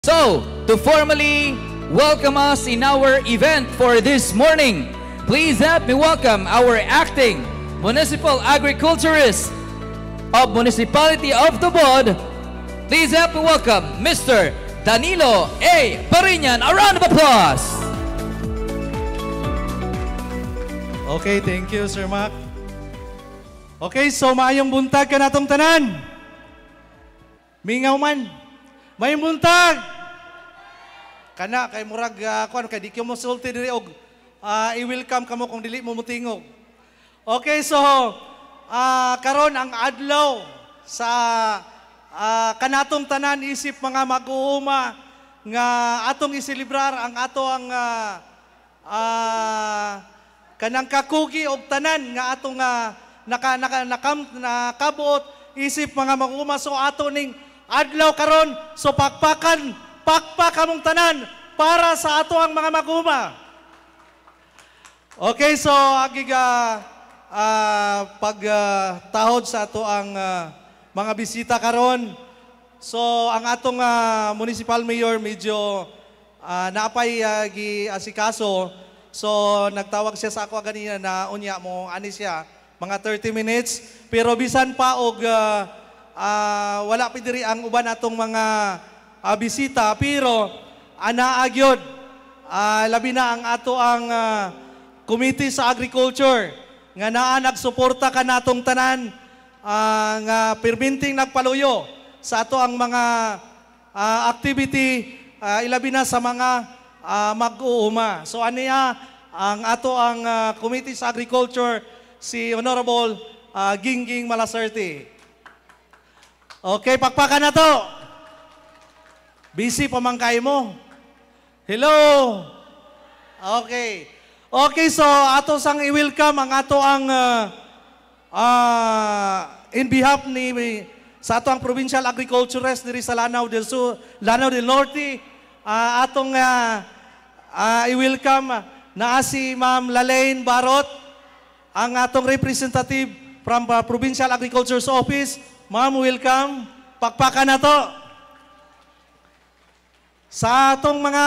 So, to formally welcome us in our event for this morning, please help me welcome our acting Municipal Agriculturist of Municipality of Tubod. Please help me welcome Mr. Danilo A. Pariñan. A round of applause. Okay, thank you, Sir Mac. Okay, so maayong buntag ka natong tanan. Mingaw man. May buntag. Kana kay murag kuan kay di mo sulti diri og i-welcome kamo kung dili mo mutingog. Okay, so karon ang adlaw sa kanatong tanan isip mga mag-uuma nga atong iselebrar ang ato ang kanang kakugi og tanan nga atong nakabuot isip mga mag-uuma. So ato ning adlaw karon, so pakpak among tanan para sa ato ang mga mag-uuma. Okay, so agiga pagtahod sa ato ang mga bisita karon. So ang atong municipal mayor medyo naapay gi-asikaso. So nagtawag siya sa ako ganina na unya mo ani siya mga 30 minutes, pero bisan pa og wala pa diri ang uban atong mga bisita, pero anaagyod labi na ang ato ang Committee sa Agriculture nga naa nagsuporta ka natong tanan nga perminting nagpaluyo sa ato ang mga activity ilabi na sa mga mag-uuma. So aniya ang ato ang Committee sa Agriculture, si Honorable Gingging Malaserte. Okay, pakpakan na to. Busy pa man kayo mo. Hello. Okay. Okay, so ato sang i-welcome ang ato ang in behalf ni sa ato ang Provincial Agriculturist diri sa Lanao del Sur, Lanao del Norte, atong i-welcome na si Ma'am Lalaine Barot, ang atong representative from Provincial Agriculture's Office. Ma'am, welcome. Pakpakan na to. Sa atong mga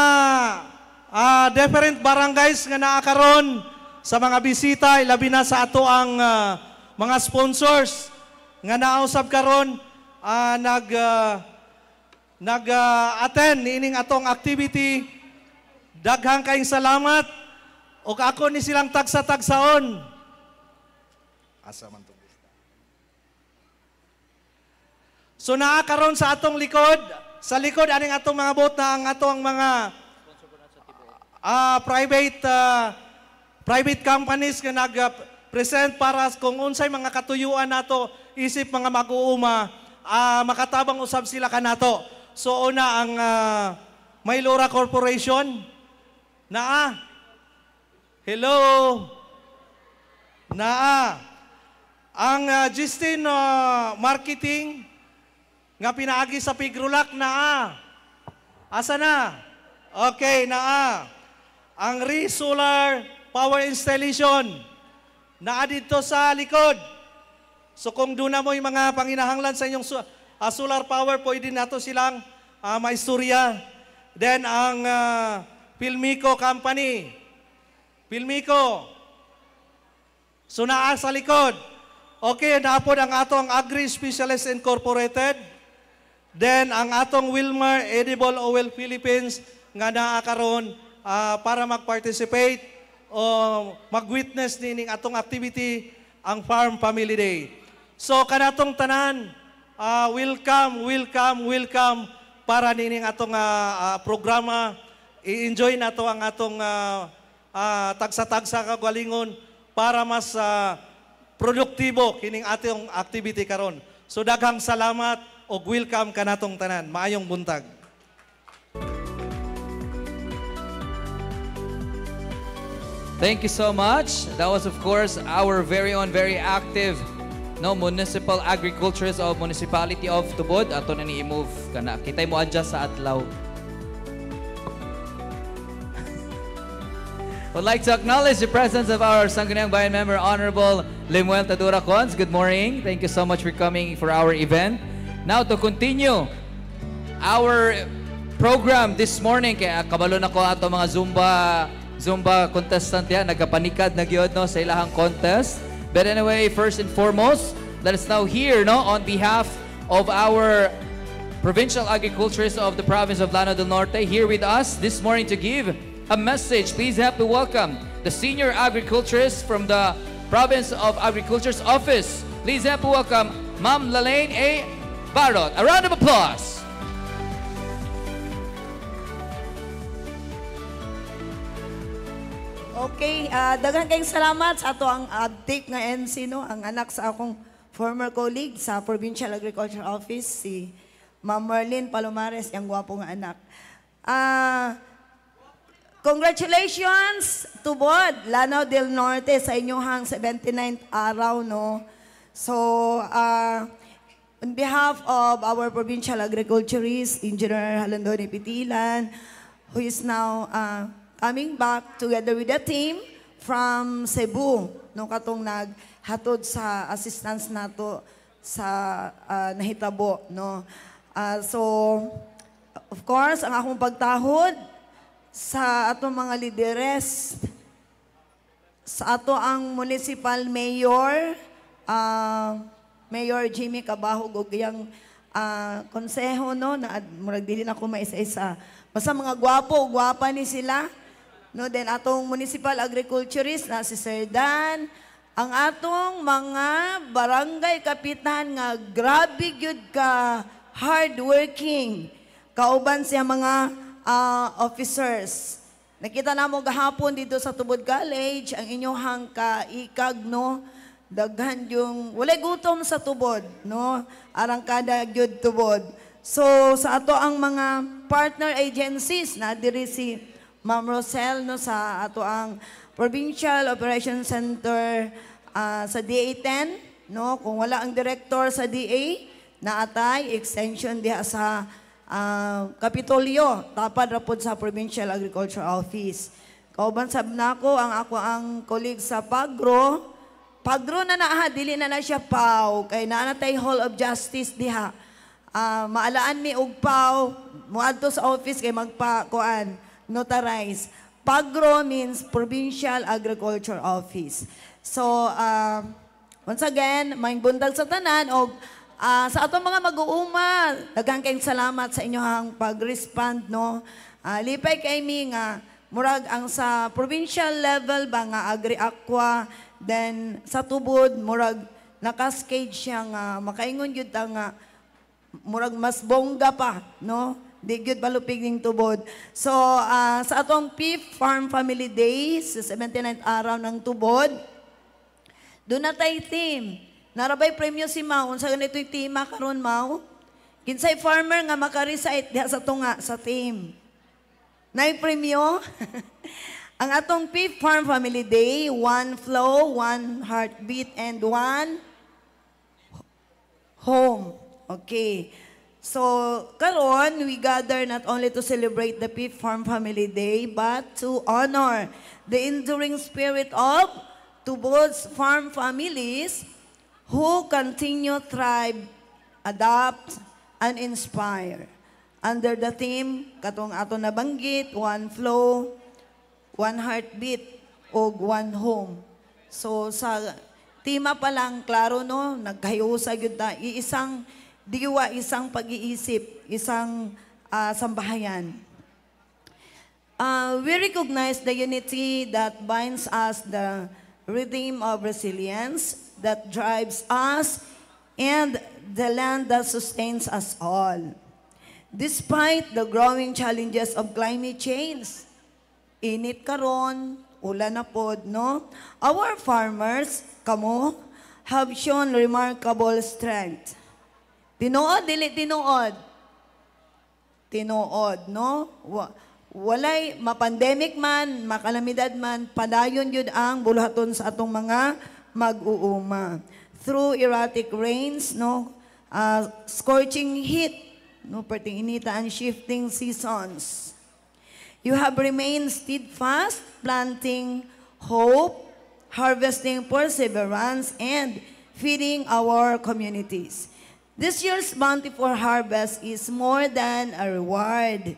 different barangays nga naakaron sa mga bisita, ilabi na sa ato ang mga sponsors nga nausab karon nag-attend niining atong activity. Daghang kayong salamat og ako ni silang tagsa-tagsaon. Asa man to? So naakaron sa atong likod, sa likod aning atong mga bot na ang atong mga private companies nga nag-present para kung unsay mga katuyuan nato isip mga mag-uuma, makatabang usab sila kanato. So una ang Maylora Corporation naa. Hello. Naa. Ang Justin Marketing nga pinaagi sa Pigrulac naa. Asa na? Okay, naa. Ang Solar Power Installation naa dito sa likod. So kung doon na mo yung mga panginahanglan sa inyong solar power, pwede nato silang maistorya. Then ang Filmico Company. Filmico. So naa sa likod. Okay, naapod ang atong Agri Specialist Incorporated. Then ang atong Wilmar Edible Oil Philippines nga naakaron para mag-participate o mag-witness nining atong activity, ang Farm Family Day. So kanatong tanan, welcome para nining atong programa. I-enjoy nato ang atong tagsa-tagsa kagalingon para mas produktibo kining atong activity karon. So daghang salamat o welcome kanatong tanan. Maayong buntag. Thank you so much. That was, of course, our very own, very active Municipal Agriculturist of Municipality of Tubod. Ato na ni-move ka na. Kitay mo adjust sa atlaw. Would like to acknowledge the presence of our Sangguniang Bayan member, Honorable Lemuel Tadura Cons. Good morning. Thank you so much for coming for our event. Now to continue our program this morning. Kaya kabalo na ko ato mga Zumba contestant yan. Nagkapanikad na gyud no sa ilahang contest. But anyway, first and foremost, let us now hear no on behalf of our provincial agriculturists of the province of Lanao del Norte here with us this morning to give a message. Please help me welcome the senior agriculturist from the province of agriculture's office. Please help me welcome Ma'am Lalaine A. Barot. A round of applause. Okay, daghang kayong salamat sa ato ang update nga NC, no? Ang anak sa akong former colleague sa Provincial Agriculture Office, si Ma'am Marlene Palomares, yung gwapo nga anak. Congratulations to both Lanao del Norte sa inyong 79th araw, no? So, on behalf of our provincial agriculturist, Engineer Halandoni Pitilan, who is now coming back together with the team from Cebu, no, katong naghatod sa assistance nato sa nahitabo, no. So, of course, ang akong pagtahod sa atong mga lideres, sa ato ang municipal mayor, Mayor Jimmy Cabahog, ug iyang konseho, no, na murag dili na ko maisa-isa. Basta mga gwapo, gwapa ni sila. No, then atong municipal agriculturist na si Sir Dan, ang atong mga barangay kapitan nga grabe gyud ka hardworking. Kauban siya mga officers. Nakita na mo gahapon dito sa Tubod College ang inyong kaikag, no, daghan yung walay gutom sa tubod, no, arangkada gyud tubod. So sa ato ang mga partner agencies na diri si Ma'am Rosel, no, sa ato ang Provincial Operations Center sa DA10, no, kung wala ang director sa DA, naatay extension diha sa Kapitolyo, tapad rapod sa Provincial Agriculture Office. Kauban sab nako ang ako ang colleague sa Pagro. Pagro na naa, dili na siya PAW, kay naanatay Hall of Justice diha. Maalaan mi og PAW, muadto sa office kay magpa-kuan, notarize. Pagro means Provincial Agriculture Office. So, once again, may buntag sa tanan o sa atong mga mag-uuma, daghang kayong salamat sa inyong pag-respond, no. Lipay kay mi nga murag ang sa provincial level ba nga agri-aqua, then sa tubod murag nakaskade siya nga makaingon gyud ta nga murag mas bongga pa, no. Di gyud balupig ning tubod. So, sa atong Fifth Farm Family Days, sa 79th araw ng tubod, doon na tayo team. Narabay premyo si Mau. Unsa ganito'y tema karon, Mau? Kinsay farmer nga makarecite diha sa tunga sa team. Nay premyo? Ang atong Fifth Farm Family Day, one flow, one heartbeat, and one home. Okay. So, karon we gather not only to celebrate the Fifth Farm Family Day, but to honor the enduring spirit of Tubod's farm families who continue thrive, adapt, and inspire. Under the theme, katong ato nabanggit, one flow, one heartbeat, o one home. So, sa tema pa lang, klaro, no, nagkayusa yun ta, iisang diwa, isang pag-iisip, isang sambahayan. We recognize the unity that binds us, the rhythm of resilience that drives us, and the land that sustains us all. Despite the growing challenges of climate change, init karon, ulan na pod, no? Our farmers, kamo, have shown remarkable strength. Tinuod, dili tinuod. Tinuod, no? Walay mapandemic man, makalamidad man, padayon yun ang buluhaton sa atong mga mag-uuma. Through erratic rains, no? Scorching heat, no? Perting inita and shifting seasons. You have remained steadfast, planting hope, harvesting perseverance, and feeding our communities. This year's bountiful harvest is more than a reward.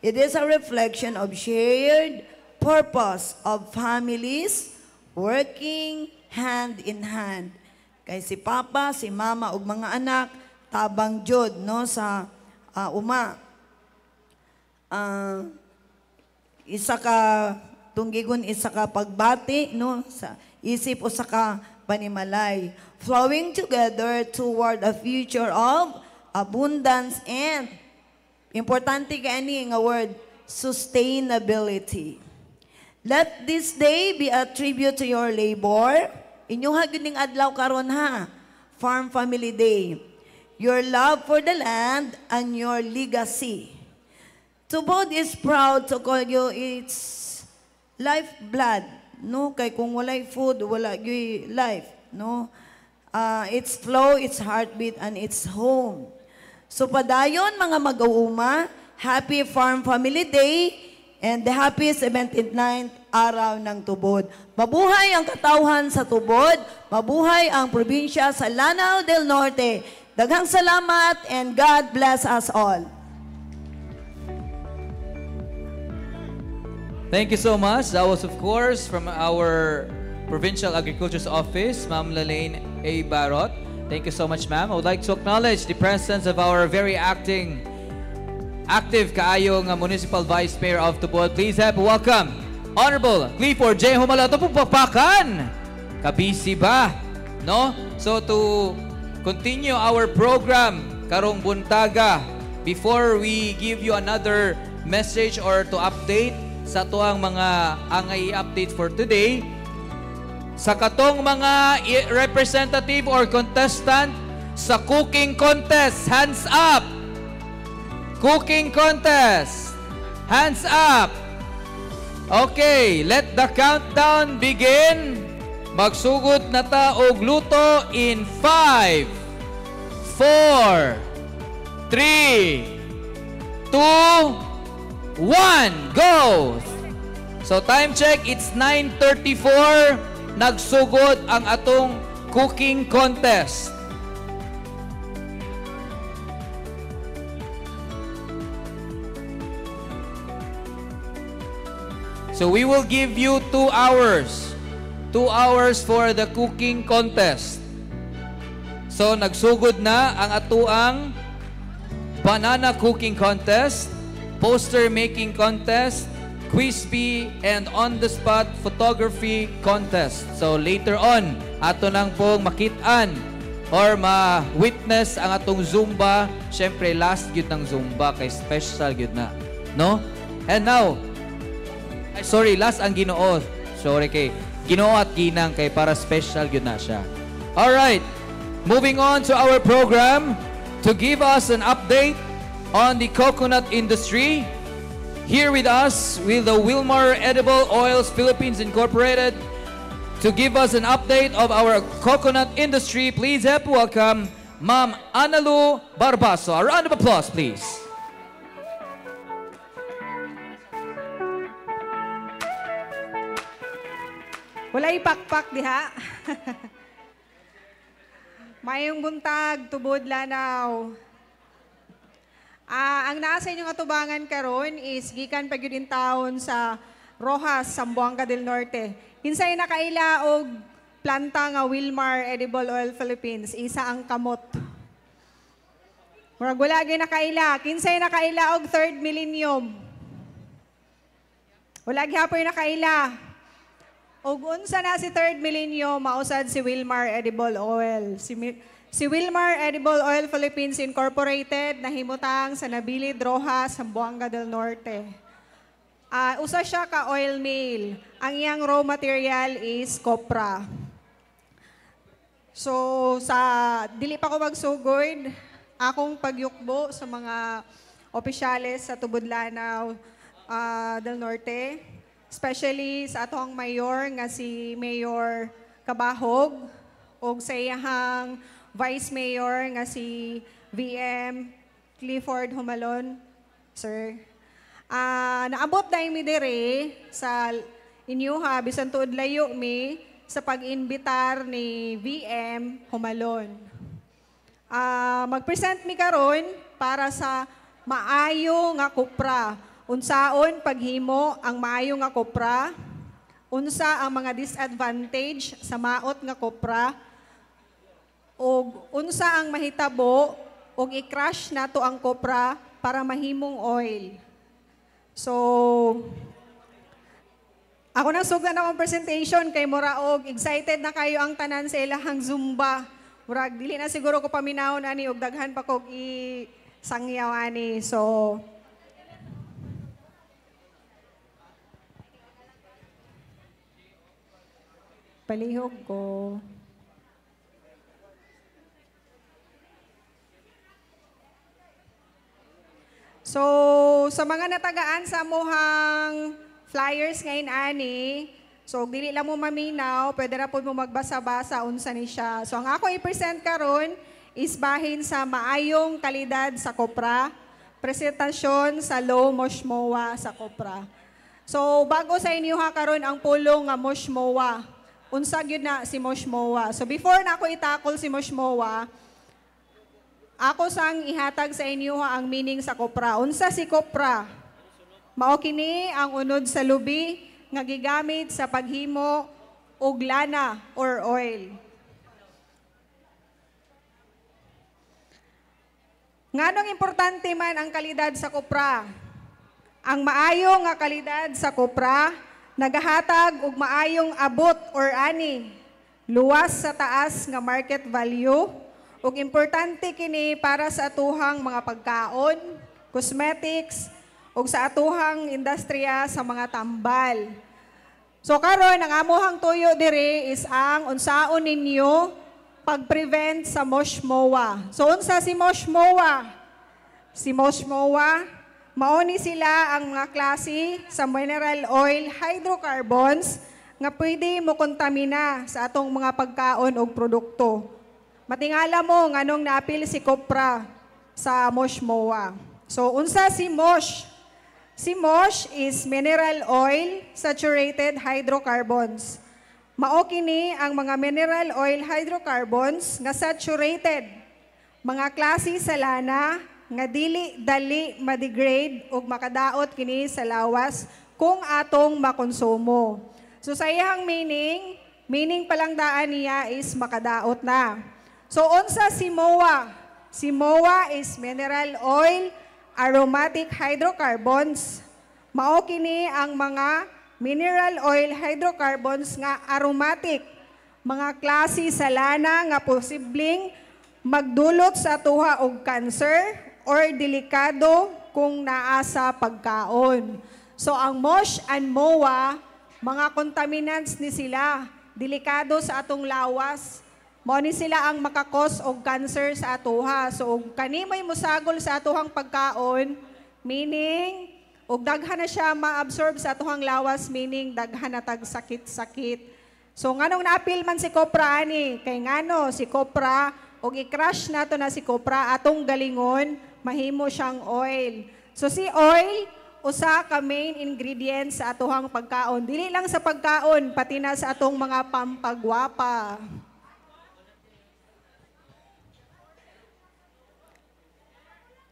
It is a reflection of shared purpose of families working hand in hand. Kay si Papa, si Mama ug mga anak tabang jud no sa uma. Isa ka tunggigon isa ka pagbati no sa isip o sa ka panimalay, flowing together toward a future of abundance and importante kaani nga word, sustainability. Let this day be a tribute to your labor. Inyong hagining adlaw karon ha, Farm Family Day. Your love for the land and your legacy. Tubod is proud to call you its lifeblood. No, kay kung walay food, wala yung life. No, its flow, its heartbeat, and its home. So padayon mga mag-uuma, Happy Farm Family Day and the happy 79th araw ng Tubod. Mabuhay ang katawhan sa Tubod, mabuhay ang probinsya sa Lanao del Norte. Daghang salamat and God bless us all. Thank you so much. That was, of course, from our Provincial Agriculture's Office, Ma'am Lalaine A. Barot. Thank you so much, ma'am. I would like to acknowledge the presence of our very active kaayong Municipal Vice Mayor of Tubod. Please have welcome Honorable Clifford J. Humala. Ito po papakan. Kabisi ba? No? So to continue our program karong buntaga, before we give you another message or to update sa tuang mga angay update for today, sa katong mga representative or contestant sa cooking contest, hands up! Cooking contest, hands up! Okay, let the countdown begin. Magsugod na ta og luto in 5, 4, 3, 2, 1, go! So time check, it's 9:34. Nagsugod ang atong cooking contest. So we will give you 2 hours. 2 hours for the cooking contest. So nagsugod na ang atuang banana cooking contest, poster making contest, quiz bee, and on-the-spot photography contest. So later on, ato nang pong makitaan or ma-witness ang atong Zumba. Siyempre, last yun ng Zumba, kay special yun na. No? And now, sorry, last ang Ginoo. Sorry kay Ginoo at Ginang, kay para special yun na siya. Alright, moving on to our program to give us an update on the coconut industry. Here with us, with the Wilmar Edible Oils Philippines Incorporated, to give us an update of our coconut industry, please help welcome Ma'am Analu Barbaso. A round of applause, please. Wala ipakpak diha. Mayong buntag, Tubod, Lanao. Ang nasa inyong atubangan karon is gikan pagyudin taon sa Rojas, Zamboanga del Norte. Kinsay nakaila og planta nga Wilmar Edible Oil Philippines, isa ang kamot. Murag wala gyud nakaila. Kinsay nakaila og third millennium. Wala gyapon nakaila. Og unsa na si third millennium, mausad si Wilmar Edible Oil. Si Wilmar Edible Oil Philippines Incorporated nahimutang sa Nabilid, Rojas, Zamboanga del Norte. Usa siya ka oil mill. Ang iyang raw material is copra. So sa dili pa ko magsugod, akong pagyukbo sa mga opisyales sa Tubod, Lanao del Norte, especially sa atong mayor nga si Mayor Cabahog o sa iyang Vice Mayor nga si VM Clifford Humalon, sir. Naabot dahil mi dire sa inyo ha, bisan tuod layo mi sa pag-inbitar ni VM Humalon. Mag-present mi karon para sa maayo nga kupra unsaon paghimo ang maayo nga kopra, unsa ang mga disadvantage sa maot nga kopra, ug unsa ang mahitabo ug i-crush nato ang kopra para mahimong oil. So, ako nang sugdan akong presentation kay Moraog, excited na kayo ang tanan sa ilahang Zumba. Murag, dili na siguro ko paminahon ani ug daghan pa kog i-sangyaw ani. So, palihog ko. So, sa mga natagaan sa mohang flyers ngayon ani, so dili lang mo maminaw, pwede na po mo magbasa-basa unsa ni siya. So, ang ako i-present karon is bahin sa maayong kalidad sa kopra, presentasyon sa low moshmowa sa kopra. So, bago sa inyo ha karon ang pulong nga moshmowa. Unsa gyud na si moshmowa. So, before na ako itakol si moshmowa, ako sang ihatag sa inyo ang meaning sa kopra. Unsa si kopra? Mao kini ang unod sa lubi nga gigamit sa paghimo og lana or oil. Nganong importante man ang kalidad sa kopra? Ang maayo nga kalidad sa kopra nagahatag og maayong abot or ani, luwas sa taas nga market value. Ug importante kini para sa atuhang mga pagkaon, cosmetics, ug sa atuhang industriya sa mga tambal. So karon ang amuhang tuyo diri is ang unsaon ninyo pag-prevent sa moshmowa. So unsa si moshmowa? Si moshmowa, mao ni sila ang mga klase sa mineral oil hydrocarbons nga pwede mo kontamina sa atong mga pagkaon ug produkto. Matingala mo nganong naapil si kopra sa moshmowa. So unsa si mosh? Si mosh is mineral oil saturated hydrocarbons. Mao kini ang mga mineral oil hydrocarbons nga saturated, mga klase sa lana nga dili ma-degrade ug makadaot kini sa lawas kung atong makonsumo. So sa iyang meaning palang daan niya is makadaot na. So, unsa si MOA? Si MOA is mineral oil aromatic hydrocarbons. Mao kini ang mga mineral oil hydrocarbons nga aromatic, mga klase sa lana nga posibleng magdulot sa tuha og cancer or delikado kung naa sa pagkaon. So, ang MOSH and MOA, mga contaminants ni sila, delikado sa atong lawas. Mao ni sila ang makakos og cancer sa atuha. So, kanimoy musagol sa atuhang pagkaon, meaning, og daghan na siya ma-absorb sa atuhang lawas, meaning daghan na tag sakit-sakit. So, nganong naapil man si kopra ani? Kay ngano si kopra, og i-crush nato na si kopra, atong galingon, mahimo siyang oil. So, si oil, usa ka main ingredient sa atuhang pagkaon. Dili lang sa pagkaon, pati na sa atong mga pampagwapa.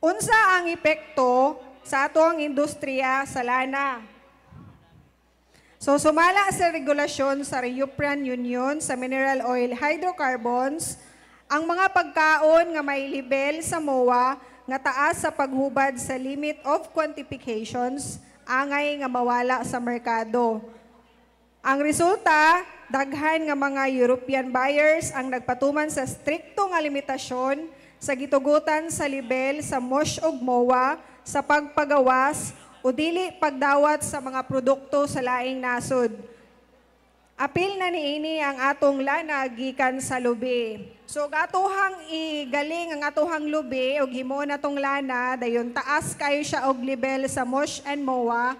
Unsa ang epekto sa atong industriya sa lana? So, sumala sa regulasyon sa European Union sa mineral oil hydrocarbons, ang mga pagkaon nga may label sa MOA nga taas sa paghubad sa limit of quantifications, angay nga mawala sa merkado. Ang resulta, daghan nga mga European buyers ang nagpatuman sa strikto nga limitasyon sa gitugutan sa libel sa MOSH ug MOA sa pagpagawas o dili pagdawat sa mga produkto sa laing nasod. Apil na niini ang atong lana gikan sa lubi. So gatuhang igaling ang atuhang lubi o himo natong lana dayon taas kayo siya og libel sa MOSH and MOA.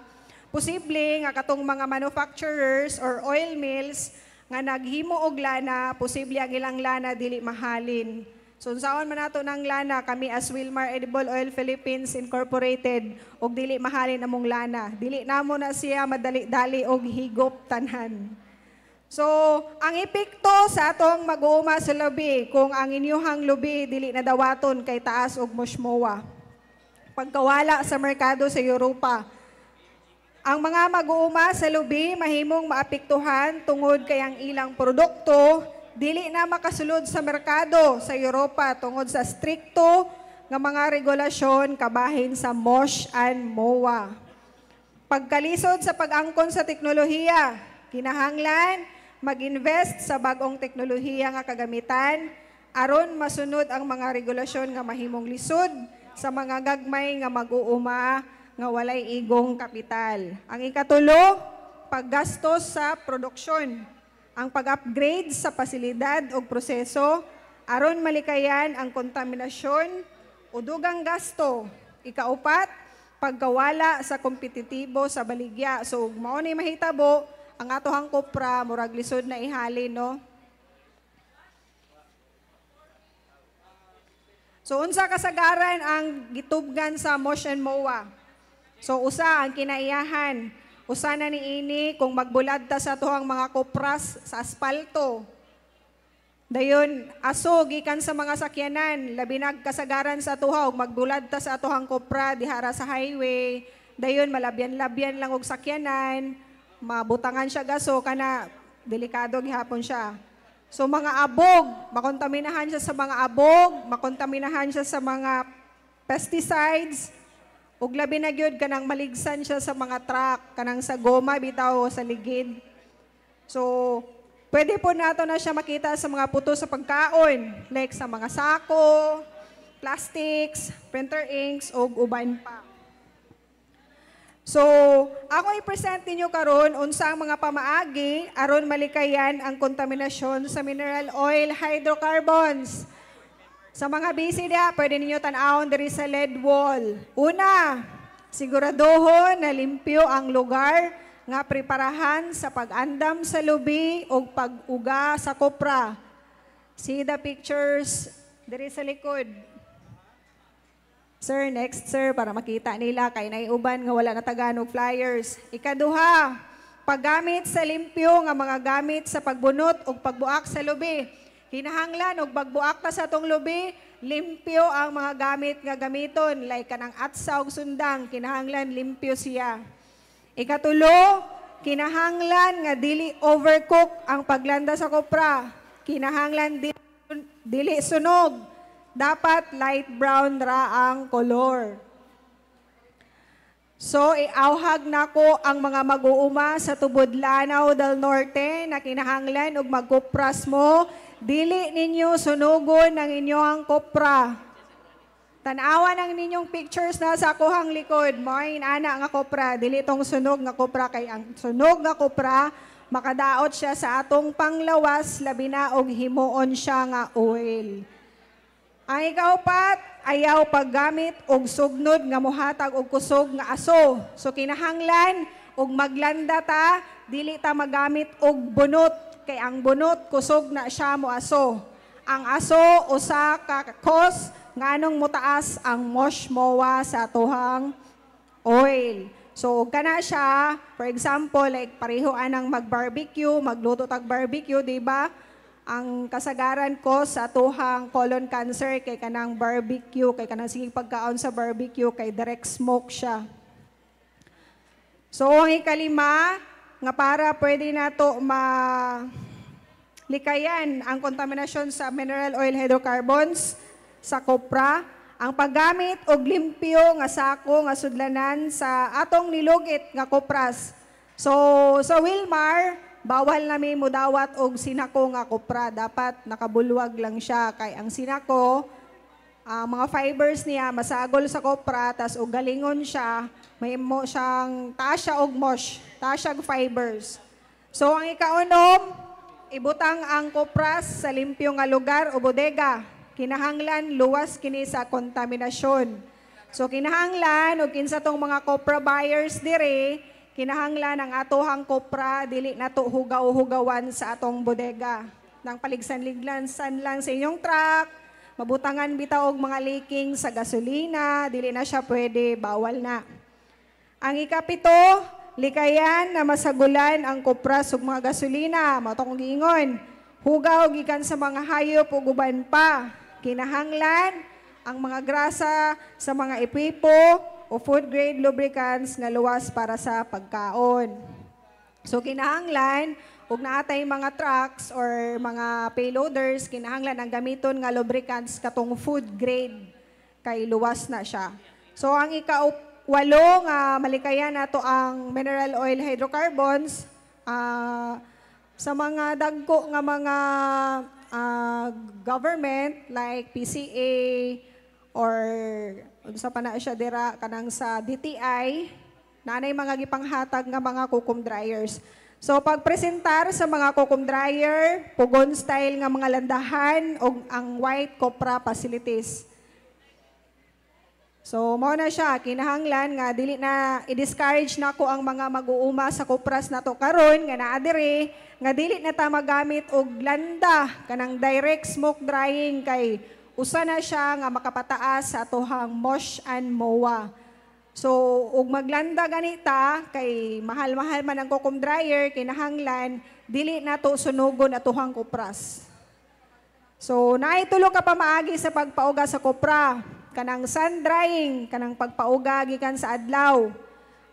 Posible nga katong mga manufacturers or oil mills nga naghimo og lana, posible ang ilang lana dili mahalin. So, saan man nato ng lana, kami as Wilmar Edible Oil Philippines Incorporated, og dili mahalin among lana. Dili namo na siya madali-dali og higop tanan. So, ang epekto sa atong mag-uuma sa lubi, kung ang inyuhang lubi dili nadawaton kay taas og moshmowa. Pagkawala sa merkado sa Europa. Ang mga mag-uuma sa lubi mahimong maapektuhan tungod kay ang ilang produkto dili na makasulod sa merkado sa Europa tungod sa strikto nga mga regulasyon kabahin sa MOSH and MOA. Pagkalisod sa pag-angkon sa teknolohiya, kinahanglan mag-invest sa bagong teknolohiya nga kagamitan aron masunod ang mga regulasyon nga mahimong lisod sa mga gagmay nga mag-uuma nga walay igong kapital. Ang ikatulo, paggastos sa produksyon. Ang pag-upgrade sa pasilidad o proseso aron malikayan ang kontaminasyon o dugang gasto. Ikaupat, pagkawala sa kompetitibo sa baligya. So, mao ni mahitabo ang atohang kopra murag lisod na ihalin, no? So, unsa kasagaran ang gitubgan sa MOSH and MOA? So, usa ang kinaiyahan. Usa na niini kung magbulad ta sa atohang mga kopras sa aspalto. Dayon, aso, gikan sa mga sakyanan, labi kasagaran sa atuha, ug magbulad ta sa atuhang kopra, dihara sa highway, dayon, malabyan-labyan lang og sakyanan, mabutangan siya gaso, kana, delikado gihapon siya. So, mga abog, makontaminahan siya sa mga abog, makontaminahan siya sa mga pesticides, ug labi na gyud kanang maligsan siya sa mga truck, kanang sa goma, bitaw, sa ligid. So, pwede po nato na siya makita sa mga puto sa pagkaon, like sa mga sako, plastics, printer inks, o uban pa. So, ako i-present ninyo karon unsa ang mga pamaagi aron malikayan ang kontaminasyon sa mineral oil hydrocarbons. Sa mga busy dia, pwede ninyo tan-awon diri sa lead wall. Una, siguraduhon na limpyo ang lugar nga preparahan sa pag-andam sa lubi o pag-uga sa kopra. See the pictures diri sa likod. Sir, next sir, para makita nila kay naiuban nga wala na Tagalog flyers. Ikaduha, paggamit sa limpyo nga mga gamit sa pagbunot o pagbuak sa lubi. Kinahanglan og pagbuak ta sa atong lubi, limpyo ang mga gamit nga gamiton, like kanang atsa og sundang, kinahanglan limpyo siya. Ikatulo, kinahanglan nga dili overcook ang paglanda sa kopra. Kinahanglan dili sunog. Dapat light brown ra ang color. So, iauhag nako ang mga mag-uuma sa tubod Lanao del Norte na kinahanglan og magkopras mo. Dili ninyo sunugon ang inyong kopra. Tanawan ang ninyong pictures na sa kuhang likod. Mo'y ana nga kopra. Dili itong sunog nga kopra. Kay ang sunog nga kopra, makadaot siya sa atong panglawas, labi na og himuon siya nga oil. Ang ikaupat, ayaw paggamit og sugnod nga mohatag og kusog nga aso. So kinahanglan og maglanda ta, dili ta magamit og bunot. Kay ang bunot, kusog na siya mo aso. Ang aso, usa ka cause nganong mutaas ang MOSH MOA sa atuhang oil. So, kana siya, for example, like pareho anang mag-barbecue, magluto tag barbecue, di ba? Ang kasagaran ko sa atuhang colon cancer kay kanang barbecue, kay kanang sige pagkaon sa barbecue, kay direct smoke siya. So, ang ikalima, nga para pwede na to likayan ang kontaminasyon sa mineral oil hydrocarbons sa kopra, ang paggamit og limpyo nga sako nga sudlanan sa atong nilugit nga kopras. So sa Wilmar, bawal nami mudawat og sinako nga kopra, dapat nakabulwag lang siya kay ang sinako mga fibers niya masagol sa kopra tas og galingon siya, may mo siyang taas siya og MOSH, taas siya og fibers. So ang ikaunom, ibutang ang kopras sa limpyo nga lugar o bodega. Kinahanglan luwas kini sa kontaminasyon. So kinahanglan og kinsa tong mga kopra buyers dire, kinahanglan ang atohang kopra dili nato hugaw-hugawan sa atong bodega. Nang paligsan-liglansan lang sa inyong truck, mabutangan bitaw og mga leaking sa gasolina, dili na siya pwede, bawal na. Ang ikapito, likayan na masagulan ang kopras ug mga gasolina, mao tong giingon. Hugaw gikan sa mga hayop ug uban pa. Kinahanglan ang mga grasa sa mga epipo o o food-grade lubricants nga luwas para sa pagkaon. So kinahanglan, ug naatay mga trucks or mga payloaders, kinahanglan ang gamiton nga lubricants katong food-grade kay luwas na siya. So ang ika-walo nga malikayan nato ang mineral oil hydrocarbons, sa mga dagko nga mga government like PCA or unsa pa na siya dira kanang sa DTI, nanay mga gipanghatag nga mga kukum dryers. So pagpresentar sa mga kukum dryer, pugon style nga mga landahan o ang white copra facilities. So mao na siya, kinahanglan nga dili na i-discourage nako ang mga mag-uuma sa kupras nato karon nga naa diri nga dili na ta magamit og landa kanang direct smoke drying kay usa na siya nga makapataas sa atohang MOSH and MOA. So ug maglanda ganita kay mahal-mahal man ang kukum dryer, kinahanglan dili nato sunugon atohang kupras. So naitulo ka pa maagi sa pagpauga sa kopra, kanang sun drying, kanang pagpauga gikan sa adlaw.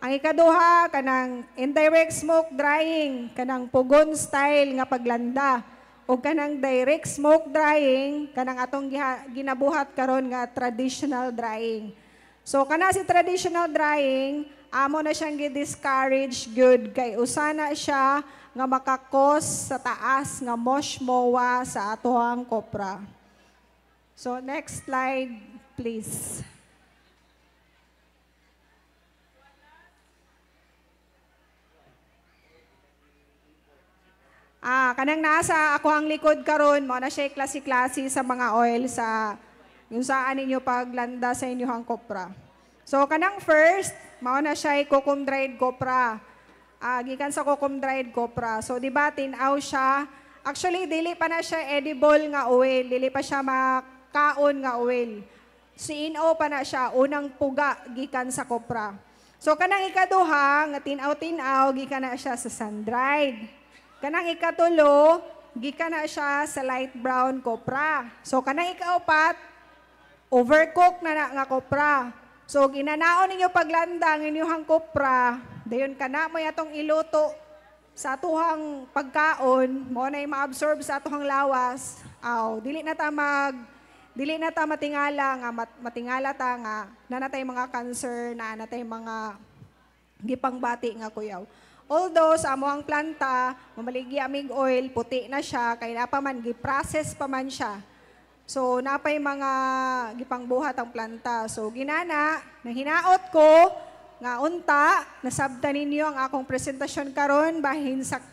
Ang ikaduha, kanang indirect smoke drying, kanang pugon style nga paglanda. O kanang direct smoke drying, kanang atong ginabuhat karon nga traditional drying. So kana si traditional drying, amo na siyang gi-discourage good kay usana siya nga makakos sa taas nga MOSH MOA sa atohang kopra. So next slide, please. Kanang nasa ako ang likod karon mo na siya klase-klase sa mga oil sa yung saan ninyo paglanda sa inyong kopra. So kanang first, mao na siya kukum dried kopra. Gikan sa kukum dried kopra. So di ba tinaw siya? Actually dili pa na siya edible nga oil, dili pa siya makaon nga oil. CNO pa na siya, unang puga gikan sa kopra. So kanang ikaduha, nga tinaw-tinaw, gikan na siya sa sun-dried. Kanang ikatulo, gikan na siya sa light brown kopra. So kanang ikaupat, overcook na nga kopra. So ginanaon ninyo paglanda ang inyong kopra, dayon kana mo yatong iluto sa atuhang pagkaon, mo na ma-absorb sa atuhang lawas. Dili na ta matingala nga matingala ta nga nanatay mga cancer, nanatay mga gipangbati nga kuyaw. Although sa amoang planta, mamaligi amig oil, puti na siya, kay napaman gi-process pa man siya. So napay mga gipangbuhat ang planta. So ginana, nahinaot ko nga unta, nasabta ninyo ang akong presentasyon karon bahin sa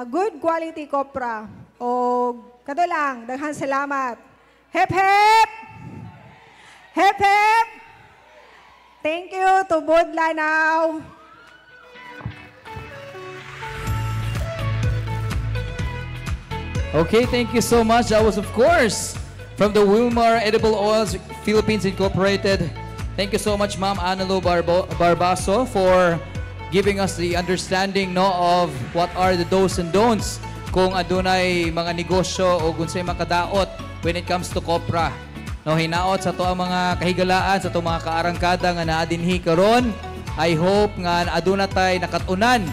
good quality kopra. O kado lang, daghang salamat. Hep hep! Hep hep! Thank you to Budlanaw. Okay, thank you so much. That was, of course, from the Wilmar Edible Oils Philippines Incorporated. Thank you so much, Ma'am Analo Barbaso, for giving us the understanding of what are the do's and don'ts kung adunay mga negosyo o kung sa'y makadaot when it comes to kopra. Hinaot sa to ang mga kahigalaan, sa to mga kaarangkada nga naadinhi karon. I hope nga aduna tay nakatunan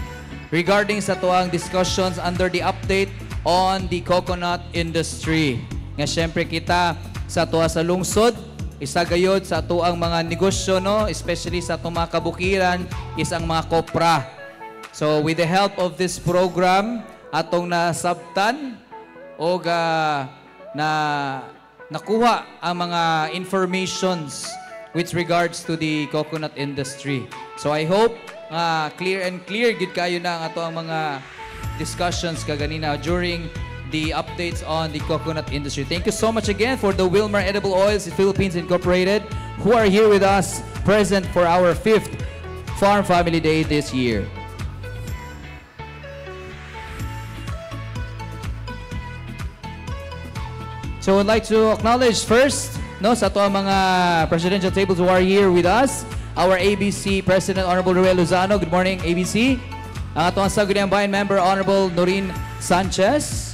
regarding sa to ang discussions under the update on the coconut industry. Nga syempre kita sa tuwa sa lungsod, isa gayod sa tuang mga negosyo, especially sa tuwa mga kabukiran, is ang mga kopra. So with the help of this program, atong nasabtan o na nakuha ang mga informations with regards to the coconut industry. So I hope clear gid kayo na ang ato ang mga discussions kaganina during the updates on the coconut industry. Thank you so much again for the Wilmar Edible Oils Philippines Incorporated who are here with us, present for our 5th Farm Family Day this year. So I'd like to acknowledge first sa ato ang mga presidential tables who are here with us, our ABC President Honorable Ruel Lozano. Good morning, ABC. Ang atong Sangguniang Bayan Member, Honorable Noreen Sanchez.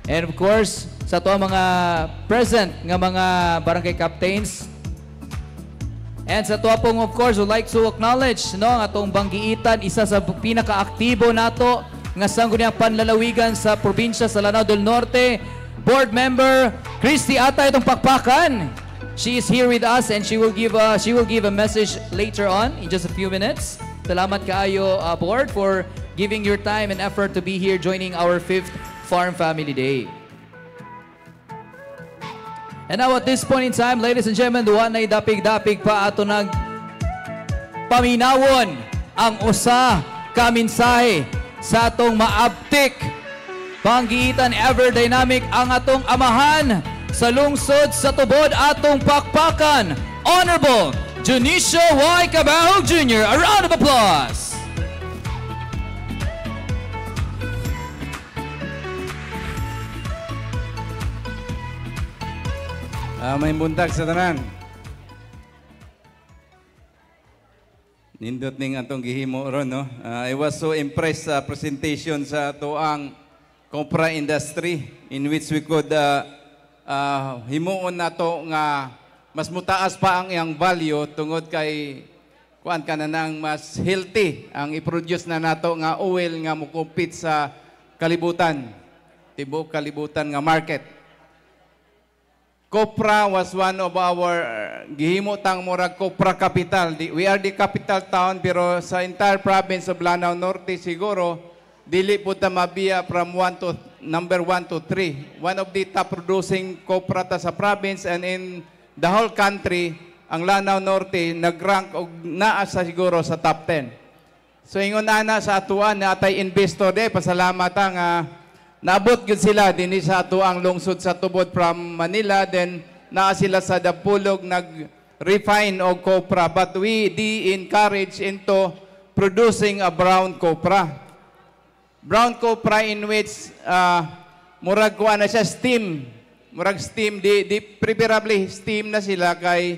And of course, sa atong mga present nga mga barangay captains And sa tuwa pong, of course, would like to acknowledge no, ang atong Banggiitan, isa sa pinaka-aktibo nato nga sangguniang panlalawigan sa probinsya sa Lanao del Norte. Board member Christy ata itong pakpakan. She is here with us and she will give a message later on in just a few minutes. Salamat kaayo board for giving your time and effort to be here joining our 5th Farm Family Day. And now at this point in time, ladies and gentlemen, duwa na dapig-dapig pa ato nag paminawon ang usa ka mensahe sa atong maabtik Banggiitan ever dynamic ang atong amahan sa lungsod sa tubod atong pakpakan. Honorable Junicio Y. Cabahog Jr. A round of applause. May buntag sa tanan. Nindot ning atong gihimo ron, no? I was so impressed sa presentation sa tuang copra industry in which we could himuon nato nga mas mutaas pa ang iyang value tungod kay kuan ka na nang mas healthy ang i-produce na nato nga oil nga mukumpit sa kalibutan, tibok kalibutan nga market. Copra was one of our gihimo tang murag Copra capital. We are the capital town pero sa entire province of Lanao Norte siguro dili po ta mabiya from number 1 to 3. One of the top producing copra ta sa province and in the whole country ang Lanao Norte nagrank og naa sa siguro sa top 10. So ingon ana sa atuan na atay investor de pasalamat nga naabot gyud sila dinhi sa ato ang lungsod sa tubod from Manila, then naa sila sa Dapulog nag-refine og copra, but we encourage into producing a brown copra. Brown copra in which murag kuan na siya steam, murag steam di preferably steam na sila kay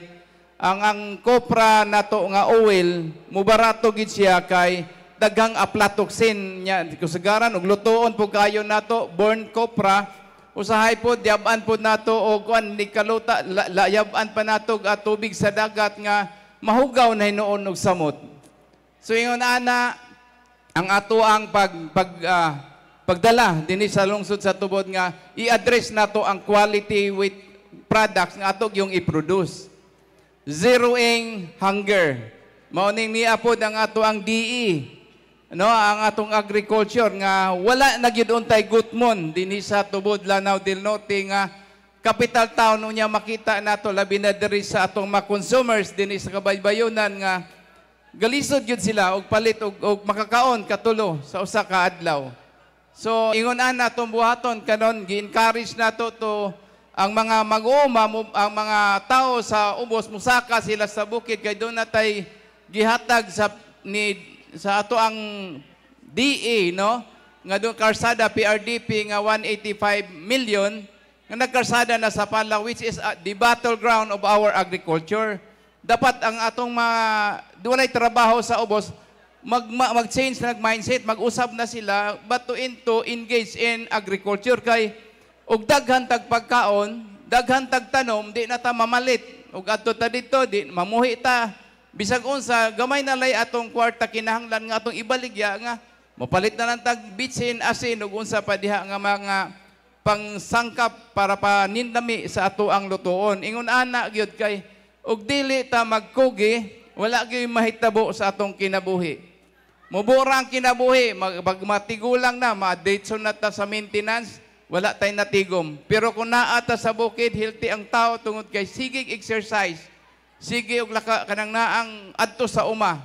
ang copra nato nga oil mubarato gid siya kay daghang aflatoxin nya kusagaran og lutoon po kayo nato born copra usahay po yaban po nato og kuan ni kaluta yaban pa nato at tubig sa dagat nga mahugaw na hinuon og samot. So ingon ana ang ato ang pagdala dinhi sa lungsod sa tubod nga i-address nato ang quality with products nga ato yung i-produce. Zeroing hunger. Mao ning niya pod ang ato ang DE. No, ang atong agriculture nga wala na gyud untay gutmon dinhi sa tubod Lanao del Norte nga capital town unya makita nato labi na diri sa atong mga consumers dinhi sa kabaybayonan nga galisod gyud sila og palit og makakaon katulo sa usa ka adlaw. So ingon ana atong buhaton kanon gi-encourage nato to ang mga mag-uuma ang mga tao sa ubos musaka sila sa bukid kay doon natay gihatag sa ato ang DA, no? Nga doon karsada PRDP nga 185 million nga nagkarsada na sa Panlaw which is the battleground of our agriculture. Dapat ang atong dunay trabaho sa ubos mag-change na mindset, mag-usab na sila but to engage in agriculture kay og daghan tag pagkaon, daghan tag tanom, di na ta mamalit. Og adto ta dito, di mamuhi ta. Bisag unsa gamay na lay atong kwarta kinahanglan nga atong ibaligya nga mapalit na lang tag bitsin asin ug unsa pa diha nga mga pangsangkap para panindami sa ato ang lutuon. Ingon ana gyud kay og dili ta magkugi wala gyud mahitabo sa atong kinabuhi. Mubura ang kinabuhi magmatigulang na ma-date na ta sa maintenance wala tay natigom. Pero kung naa ta sa bukid healthy ang tao tungod kay sigig exercise. Sige og laka kanang naang adto sa uma.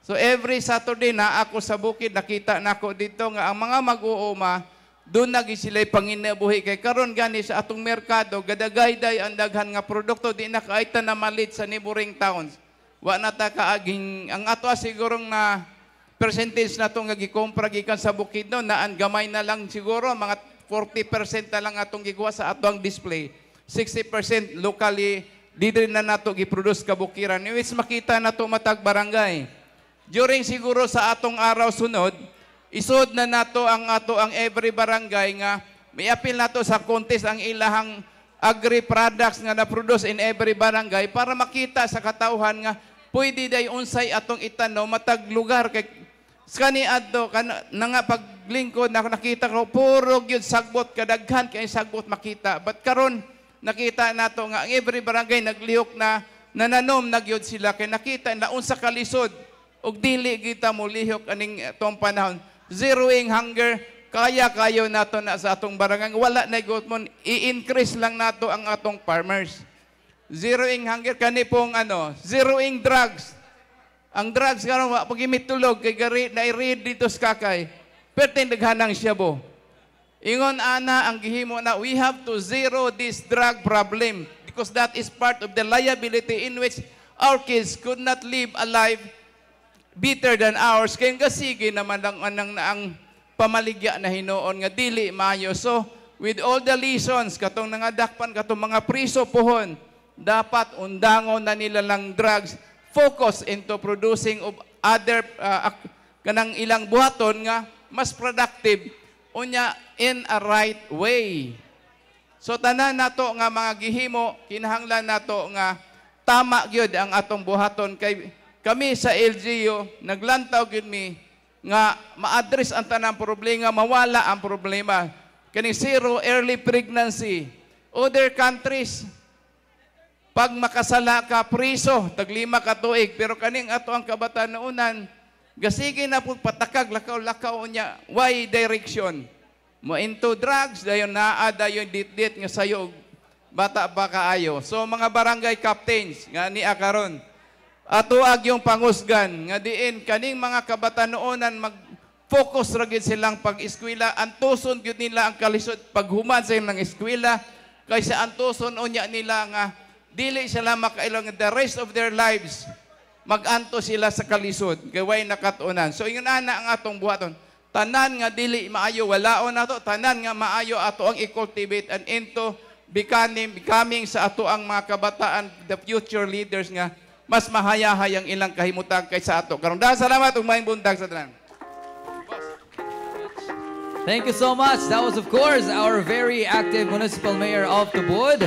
So every Saturday na ako sa bukid nakita nako dito nga ang mga mag-uuma doon nagi sila'y panginabuhi kay karon gani sa atong merkado gadagayday ang daghan nga produkto di na kaita na malit sa neighboring towns. Wa na ta kaaging ang ato sigurong na percentage na to nga gikompra gikan sa bukid no naan gamay na lang siguro mga 40% na lang atong gikuha sa ato ang display. 60% locally didri na nato giproduce kabukiran which makita nato matag barangay. During siguro sa atong araw sunod, isod na nato ang every barangay nga may apil nato sa contest ang ilahang agri-products nga na-produce in every barangay para makita sa katauhan nga pwede day unsay atong itanaw matag lugar kay skani adto nga paglingkod na nakita ko puro gyud sagbot kadaghan kay sagbot makita but karon nakita nato nga ang every barangay naglihok na nananom na gyud sila kay nakita na unsa ka lisod ug dili kita mo lihok aning tong panahon zeroing hunger kaya kayo nato na sa atong barangay wala na gutmon i-increase lang nato ang atong farmers zeroing hunger kani pong zeroing drugs. Ang drugs karon wa pagimitulog kay gari na i-read dito sa kakay. Pertin daghanang siya bo. Ingon ana ang gihimo na we have to zero this drug problem because that is part of the liability in which our kids could not live a life better than ours. Kaya sige naman ang pamaligya na hinuon nga dili maayo. So with all the lessons katong nangadakpan katong mga priso pohon dapat undangon na nila lang drugs focus into producing of other kanang ilang buhaton nga mas productive unya in a right way. So tanan nato nga mga gihimo kinahanglan nato nga tama gyud ang atong buhaton kay kami sa LGU naglantaw gyud mi nga ma-address ang tanang problema mawala ang problema kani zero early pregnancy. Other countries pag makasala ka, priso, taglima ka tuig. Pero kaning ato ang kabataan noonan, gasige na po patakag, lakaw-lakaw niya, why direction? Mo into drugs, dayon naa, dayon dit-dit nga sayog, bata pa kaayo. So mga barangay captains, nga ni akaron, atuag yung pangusgan, nga diin, kaning mga kabataan noonan, mag-focus ragid silang pag-eskwela, antuson yun nila ang kalisod, paghuman sa ilang eskwela, kaysa antuson unya nila nga, dili sila makailong the rest of their lives maganto sila sa kalisod kay way nakatunan. So ingon ana ang atong buhaton. Tanan nga dili maayo walaon nato, tanan nga maayo ato ang i-cultivate and into becoming sa ato ang mga kabataan the future leaders nga mas mahayahay ang ilang kahimutang kaysa ato. Karon daghang salamat ug maayong buntag sa tanan. Thank you so much. That was of course our very active Municipal Mayor of Tubod,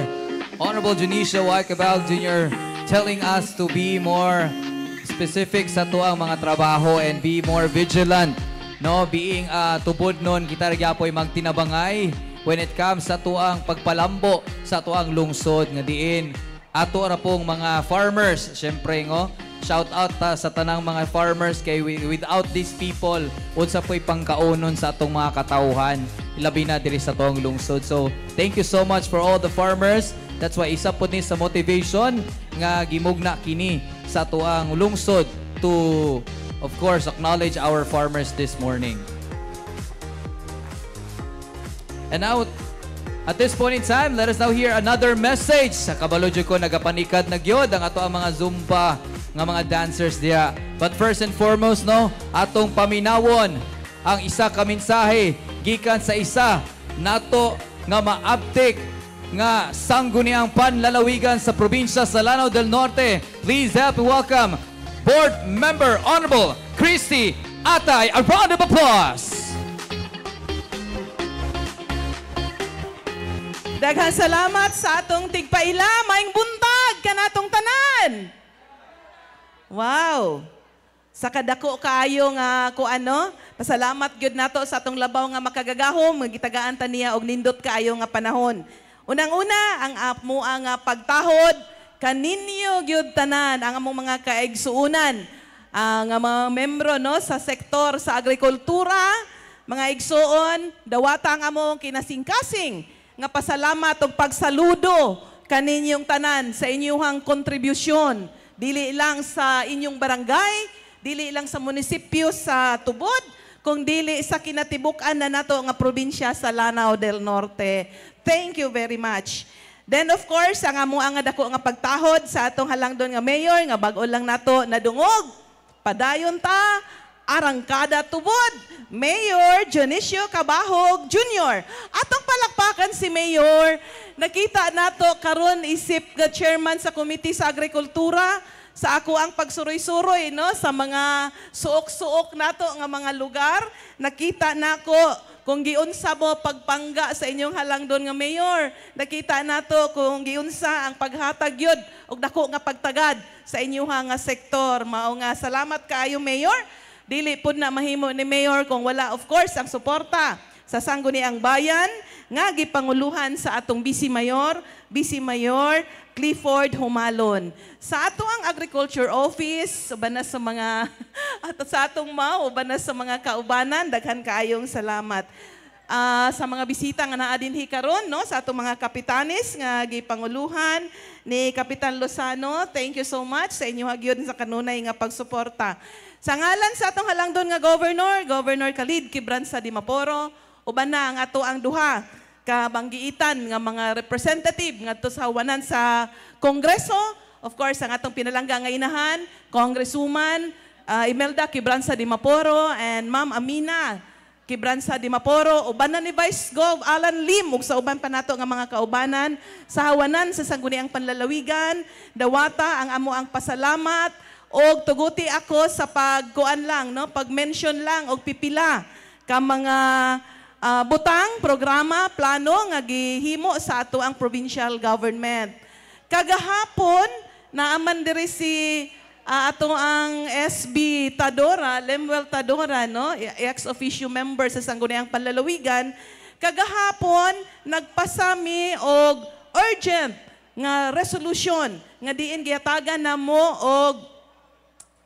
Honorable Junicia Waikabal Jr. telling us to be more specific sa tuang mga trabaho and be more vigilant. No, being tubod nun, kita nagyapoy magtinabangay when it comes sa tuang pagpalambo sa tuang lungsod nga diin. Ato ra pong mga farmers, syempre ngo, shout out sa tanang mga farmers kay without these people, unsa po'y pangkaunon sa atong mga katawhan, labi na diri sa tuang lungsod. So, thank you so much for all the farmers. That's why isa po ni sa motivation nga gimugna kini sa tuang lungsod to, of course, acknowledge our farmers this morning. And now, at this point in time, let us now hear another message. Sa kabalo ko, nagapanikad na gyud ang ato ang mga Zumba nga mga dancers diya. But first and foremost, no, atong paminawon ang isa ka mensahe gikan sa isa nato nga maabtik nga sangguniang panlalawigan sa probinsya sa Lanao del Norte. Please help me welcome Board Member Honorable Christy Atay. A round of applause. Daghang salamat sa atong tigpaila, maing buntag kanatong tanan. Wow. Sa kadako kaayo nga pasalamat gyud nato sa atong labaw nga makagagahom, magitagaan ta niya og nindot kaayo nga panahon. Unang-una, ang amo ang pagtahod kaninyo gyud tanan ang among mga kaigsuunan, ang mga membro sa sektor sa agrikultura, mga igsuon, dawata ang among kinasingkasing nga pasalamat ug pagsaludo kaninyong tanan sa inyong kontribusyon, dili lang sa inyong barangay, dili lang sa munisipyo sa Tubod, kung dili sa kinatibuk-an na nato nga probinsya sa Lanao del Norte. Thank you very much. Then of course, ang amo nga dako nga pagtahod sa atong halangdon nga mayor nga bag-o lang nato nadungog. Padayon ta Arangkada Tubod, Mayor Dionisio Cabahog Jr. Atong palakpakan si Mayor. Nakita nato karon isip nga chairman sa Committee sa Agrikultura sa ako ang pagsuroy-suroy no sa mga suok-suok nato nga mga lugar, nakita nako kung giunsa mo pagpangga sa inyong halangdon nga mayor. Nakita nato kung giunsa ang paghatag yod og dako nga pagtagad sa inyong nga sektor. Mao nga salamat kaayo mayor. Dili pud na mahimo ni mayor kung wala of course ang suporta sa Sangguniang Bayan nga gipanguluhan sa atong Vice Mayor Clifford Humalon. Sa ato ang Agriculture Office, uban na sa mga ato sa atong uban na sa mga kaubanan, daghan kaayong salamat. Sa mga bisita nga naa dinhi karon no sa atong mga kapitanes nga gipanguluhan ni Kapitan Lozano, thank you so much sa inyo hagyod sa kanunay nga pagsuporta. Sa ngalan sa atong halangdon nga Governor Khalid Quibranza de Maporo, uban na ang ato ang duha kabanggiitan nga mga representative ngadto sa hawanan sa Kongreso. Of course, ang atong pinalangga nga inahan, Congresswoman Imelda Quibranza de Maporo and Ma'am Amina Quibranza de Maporo, uban na ni Vice Gov Alan Lim ug sa uban pa nato nga mga kaubanan sa hawanan sa Sangguniang Panlalawigan. Dawata ang amo ang pasalamat og tuguti ako sa pagkuan lang no, pag-mention lang og pipila ka mga butang, programa, plano nga gihimo sa ato ang provincial government. Kagahapon, naaman diri si ato ang SB Tadora, Lemuel Tadora, no? Ex-officio member sa Sangguniang Panlalawigan. Kagahapon, nagpasami og urgent nga resolution nga diin giyatagan namo og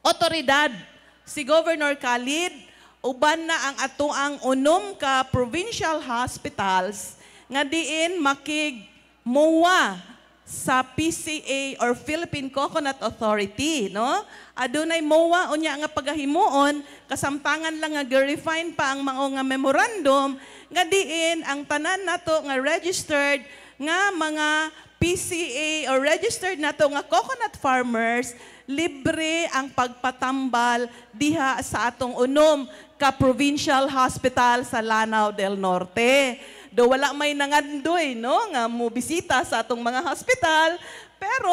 otoridad si Governor Khalid uban na ang ato ang unom ka provincial hospitals nga diin makig MOA sa PCA or Philippine Coconut Authority, no? Adunay MOA unya nga pagahimuon, kasamtangan lang nga refine pa ang mga memorandum nga diin ang tanan nato nga registered nga mga PCA or registered nato nga coconut farmers libre ang pagpatambal diha sa atong unom ka provincial hospital sa Lanao del Norte. Do wala may nangandoy no nga mo bisita sa atong mga hospital, pero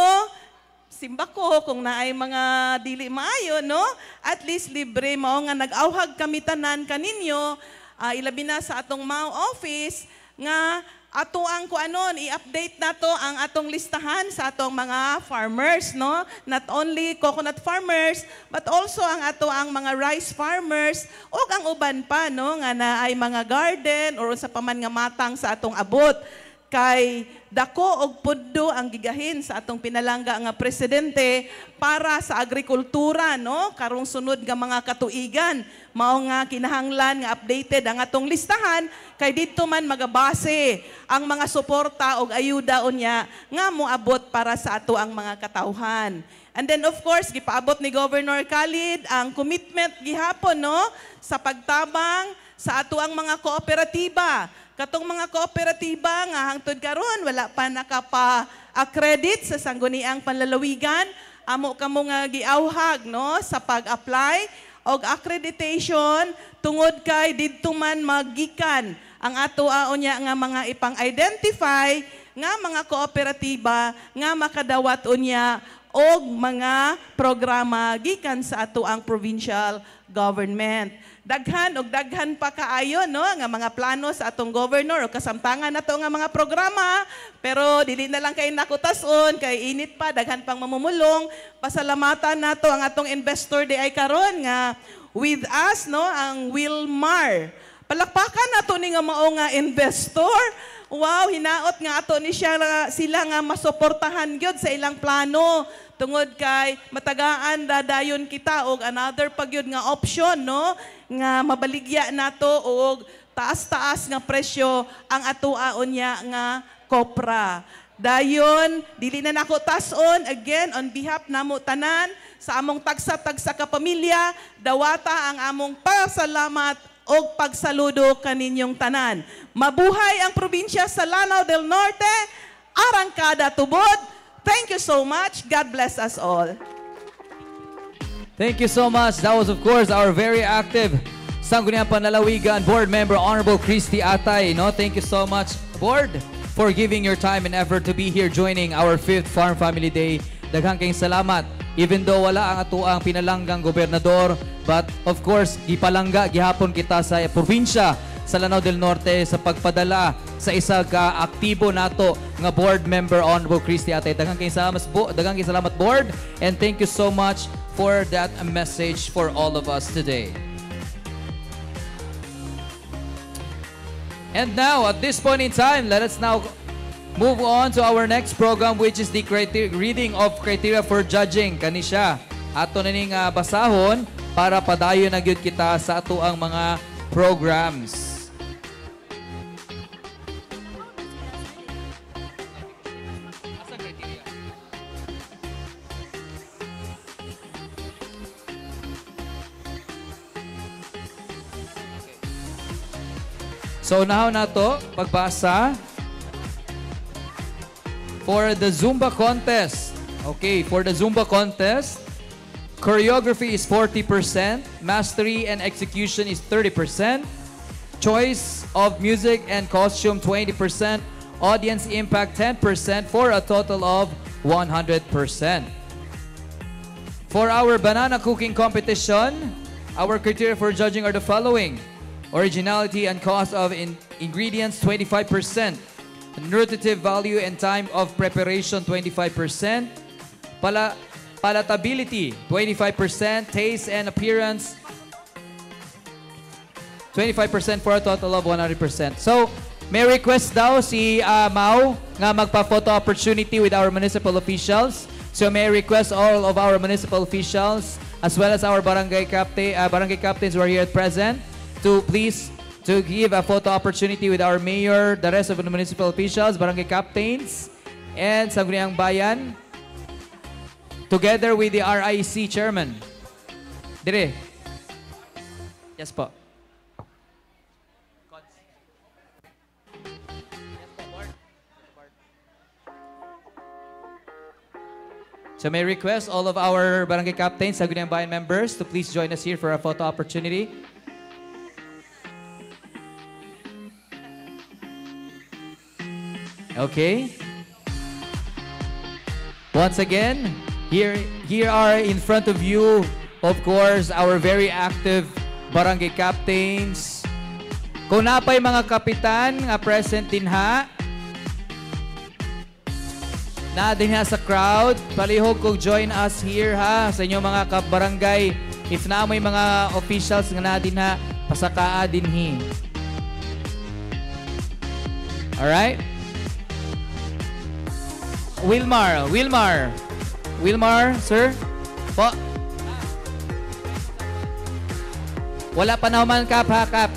simba ko kung naay mga dili maayo no, at least libre mao nga nag-awhag kami tanan kaninyo, ilabi na sa atong MAO office nga ato ang kuanon i-update nato ang atong listahan sa atong mga farmers no, not only coconut farmers but also ang ato ang mga rice farmers ug ang uban pa no nga naay mga garden or sa paman nga matang sa atong abot. Kay dako og puddo ang gigahin sa atong pinalangga nga presidente para sa agrikultura no karong sunod nga mga katuigan. Mao nga kinahanglan nga updated ang atong listahan kay didto man magabase ang mga suporta og ayuda unya nga moabot para sa ato ang mga katawhan. And then of course gipaabot ni Governor Khalid ang commitment gihapon no sa pagtabang sa ato ang mga kooperatiba. Katong mga kooperatiba nga hangtod karon wala pa nakapa-accredit sa Sangguniang Panlalawigan, amo kamo nga giawhag no sa pag-apply og accreditation tungod kay didto man magikan ang ato unya nga mga ipang-identify nga mga kooperatiba nga makadawat unya og mga programa gikan sa ato ang provincial government. Daghan pa kaayo no nga mga plano sa atong governor o kasamtangan nato nga mga programa, pero dili na lang kay nakutason kay init pa, daghan pang mamumulong. Pasalamatan nato ang atong investor di ay karon nga with us no ang Wilmar. Palakpakan nato ni nga mao nga investor. Wow, hinaot nga ato ni sila nga masuportahan gyud sa ilang plano. Tungod kay matagaan dadayon kita og another pagyud nga option no nga mabaligya nato og taas-taas nga presyo ang atoaon niya nga kopra. Dayon dili na nako tas-on again on behalf namo tanan sa among tagsa-tagsa ka pamilya, dawata ang among pasalamat og pagsaludo kaninyong tanan. Mabuhay ang probinsya sa Lanao del Norte, arangkada tubod. Thank you so much. God bless us all. Thank you so much. That was, of course, our very active Sangguniang Panlalawigan Board Member, Honorable Christy Atay. No, thank you so much, Board, for giving your time and effort to be here joining our 5th Farm Family Day. Daghang kayong salamat. even though wala ang atuang pinalanggang gobernador, but of course, gipalangga gihapon kita sa probinsya sa Lanao del Norte sa pagpadala sa isa ka aktibo nato nga board member, Honorable Christy Atay. Daghang kay salamat board, and thank you so much for that message for all of us today. And now, at this point in time, let us now move on to our next program, which is the reading of criteria for judging. Kanisya, ato na ning basahon para padayon na gyud kita sa ato ang mga programs. So now na to, pagbasa for the Zumba contest. Okay, for the Zumba contest, choreography is 40%, mastery and execution is 30%, choice of music and costume 20%, audience impact 10% for a total of 100%. For our banana cooking competition, our criteria for judging are the following: originality and cost of ingredients 25%, nutritive value and time of preparation 25%, palatability 25%, taste and appearance 25% for a total of 100%. So, may request daw si Mau nga magpa-photo opportunity with our municipal officials. So, may request all of our municipal officials as well as our barangay captains who are here at present to please to give a photo opportunity with our mayor, the rest of the municipal officials, barangay captains, and Sangguniang Bayan, together with the RIC chairman. Dire. Yes po. So may request all of our barangay captains, Sangguniang Bayan members to please join us here for a photo opportunity. Okay. Once again, here are in front of you, of course, our very active barangay captains. Kung napay mga kapitan nga present din ha, na din ha sa crowd, palihog kong join us here ha sa inyong mga kabarangay. If na may mga officials nga na din ha, pasakaa din hi. Alright? Wilmar, sir? Po? Wala pa naman kap, ha, kap.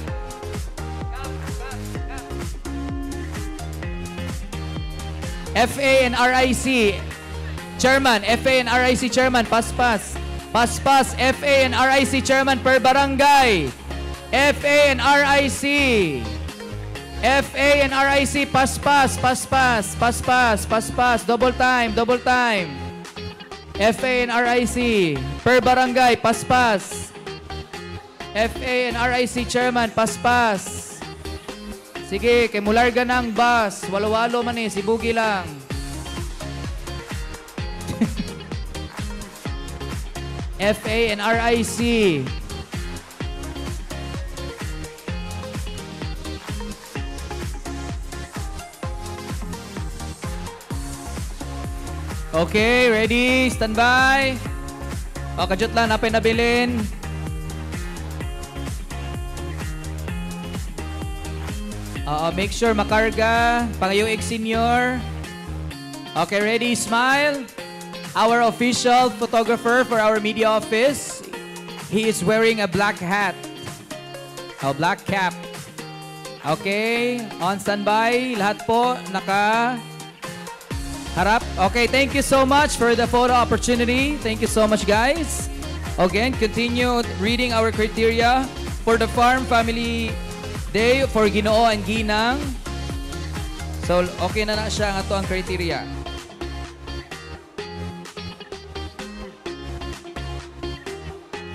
FA and RIC Chairman, paspas. Paspas, FA and RIC Chairman per barangay. FA and RIC. FA and RIC, paspas. Double time. FA and RIC, per barangay, paspas. FA and RIC chairman, paspas. Sige, kay mularga ng bus. Walo-walo man sibugi lang. FA and RIC. Okay, ready? Stand by. O, kajut lang, napay nabilin. Make sure makarga. Pangayuig senior. Okay, ready? Smile. Our official photographer for our media office. He is wearing a black hat. A black cap. Okay, on standby. Lahat po naka harap. Okay, thank you so much for the photo opportunity. Thank you so much, guys. Again, continue reading our criteria for the Farm Family Day for Ginoo and Ginang. So, okay na siya nga to ang criteria.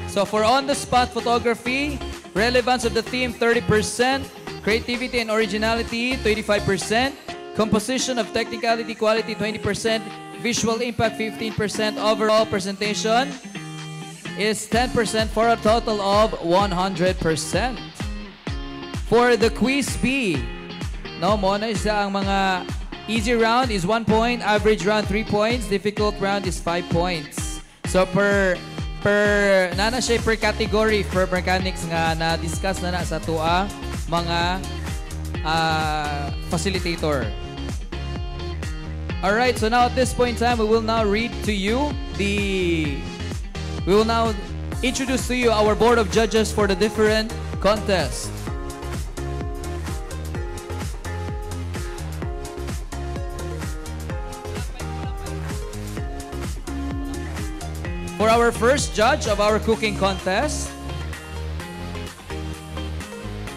So, for on-the-spot photography, relevance of the theme, 30%. Creativity and originality, 25%. Composition of technicality, quality, 20%. Visual impact 15%. Overall presentation is 10% for a total of 100%. For the quiz B, no, muna isa ang mga easy round is 1 point, average round 3 points, difficult round is 5 points. So per nana siya per category for mechanics nga na-discuss na sa tua mga facilitator. Alright, so now at this point in time, we will now read to you we will now introduce to you our board of judges for the different contests. For our first judge of our cooking contest,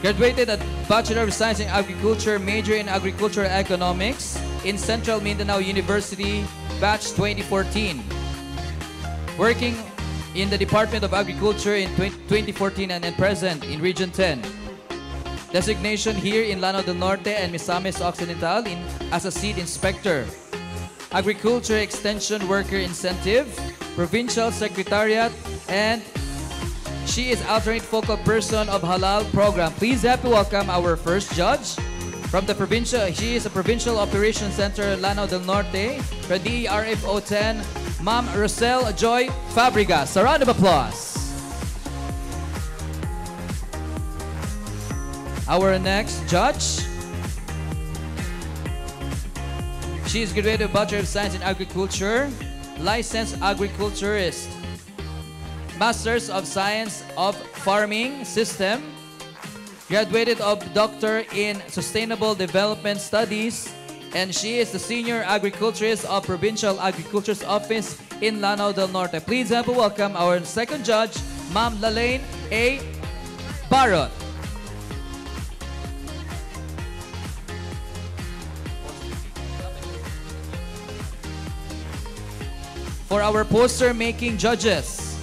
graduated at Bachelor of Science in Agriculture, major in Agricultural Economics in Central Mindanao University, batch 2014. Working in the Department of Agriculture in 2014 and present in Region 10. Designation here in Lanao del Norte and Misamis Occidental as a seed inspector. Agriculture Extension Worker Incentive, Provincial Secretariat, and she is alternate focal person of Halal Program. Please happy welcome our first judge from the provincial. She is a Provincial Operations Center, Lanao del Norte, for DERFO 10, Ma'am Rosel Joy Fabregas. A round of applause. Our next judge, she is graduated Bachelor of Science in Agriculture, licensed agriculturist, Masters of Science of Farming System, graduated of Doctor in Sustainable Development Studies, and she is the Senior Agriculturist of Provincial Agriculture's Office in Lanao del Norte. Please have a welcome our second judge, Ma'am Lalaine A. Barot. For our poster-making judges,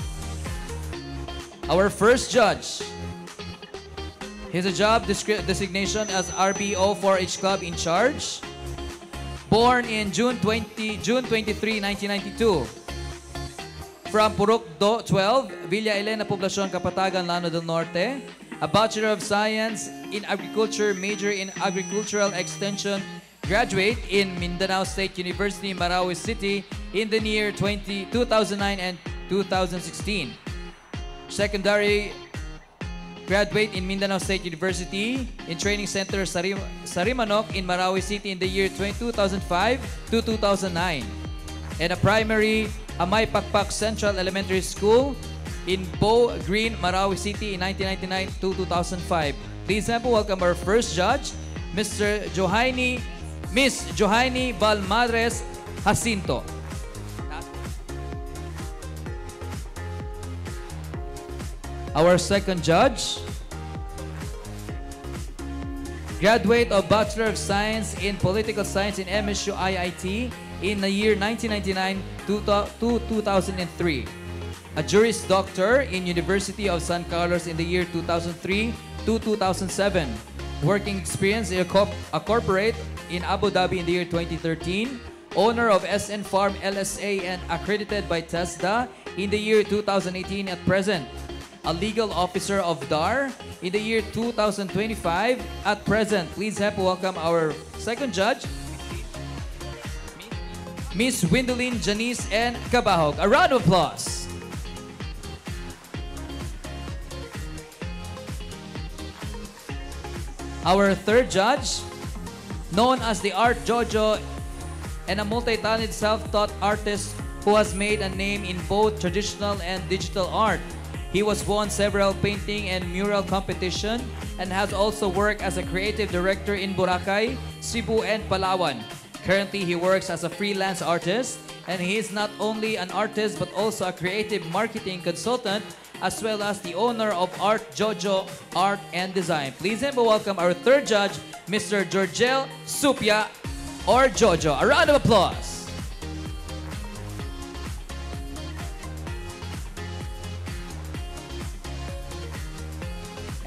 our first judge, his job designation as RBO for each club in charge. Born in June 23, 1992. From Purok 12, Villa Elena, Poblacion, Kapatagan, Lanao del Norte. A Bachelor of Science in Agriculture, major in Agricultural Extension, graduate in Mindanao State University, Marawi City in the year 2009 and 2016. Secondary graduate in Mindanao State University in Training Center Sarimanok in Marawi City in the year 2005 to 2009. And a primary Amay Pakpak Central Elementary School in Bo Green, Marawi City in 1999 to 2005. Please have a welcome our first judge, Miss Johaini Balmadres Jacinto. Our second judge, graduate of Bachelor of Science in Political Science in MSU IIT in the year 1999 to 2003. A Juris Doctor in University of San Carlos in the year 2003 to 2007. Working experience in a corporate in Abu Dhabi in the year 2013. Owner of SN Farm LSA and accredited by TESDA in the year 2018 at present. A legal officer of DAR in the year 2025 at present. Please have welcome our second judge, Miss Windolin Janice N. Cabahog. A round of applause. Our third judge, known as the Art Jojo and a multi-talented self-taught artist who has made a name in both traditional and digital art. He was won several painting and mural competition and has also worked as a creative director in Boracay, Cebu, and Palawan. Currently, he works as a freelance artist, and he is not only an artist but also a creative marketing consultant as well as the owner of Art Jojo Art and Design. Please have a welcome our third judge, Mr. Georgel Supia or Jojo. A round of applause.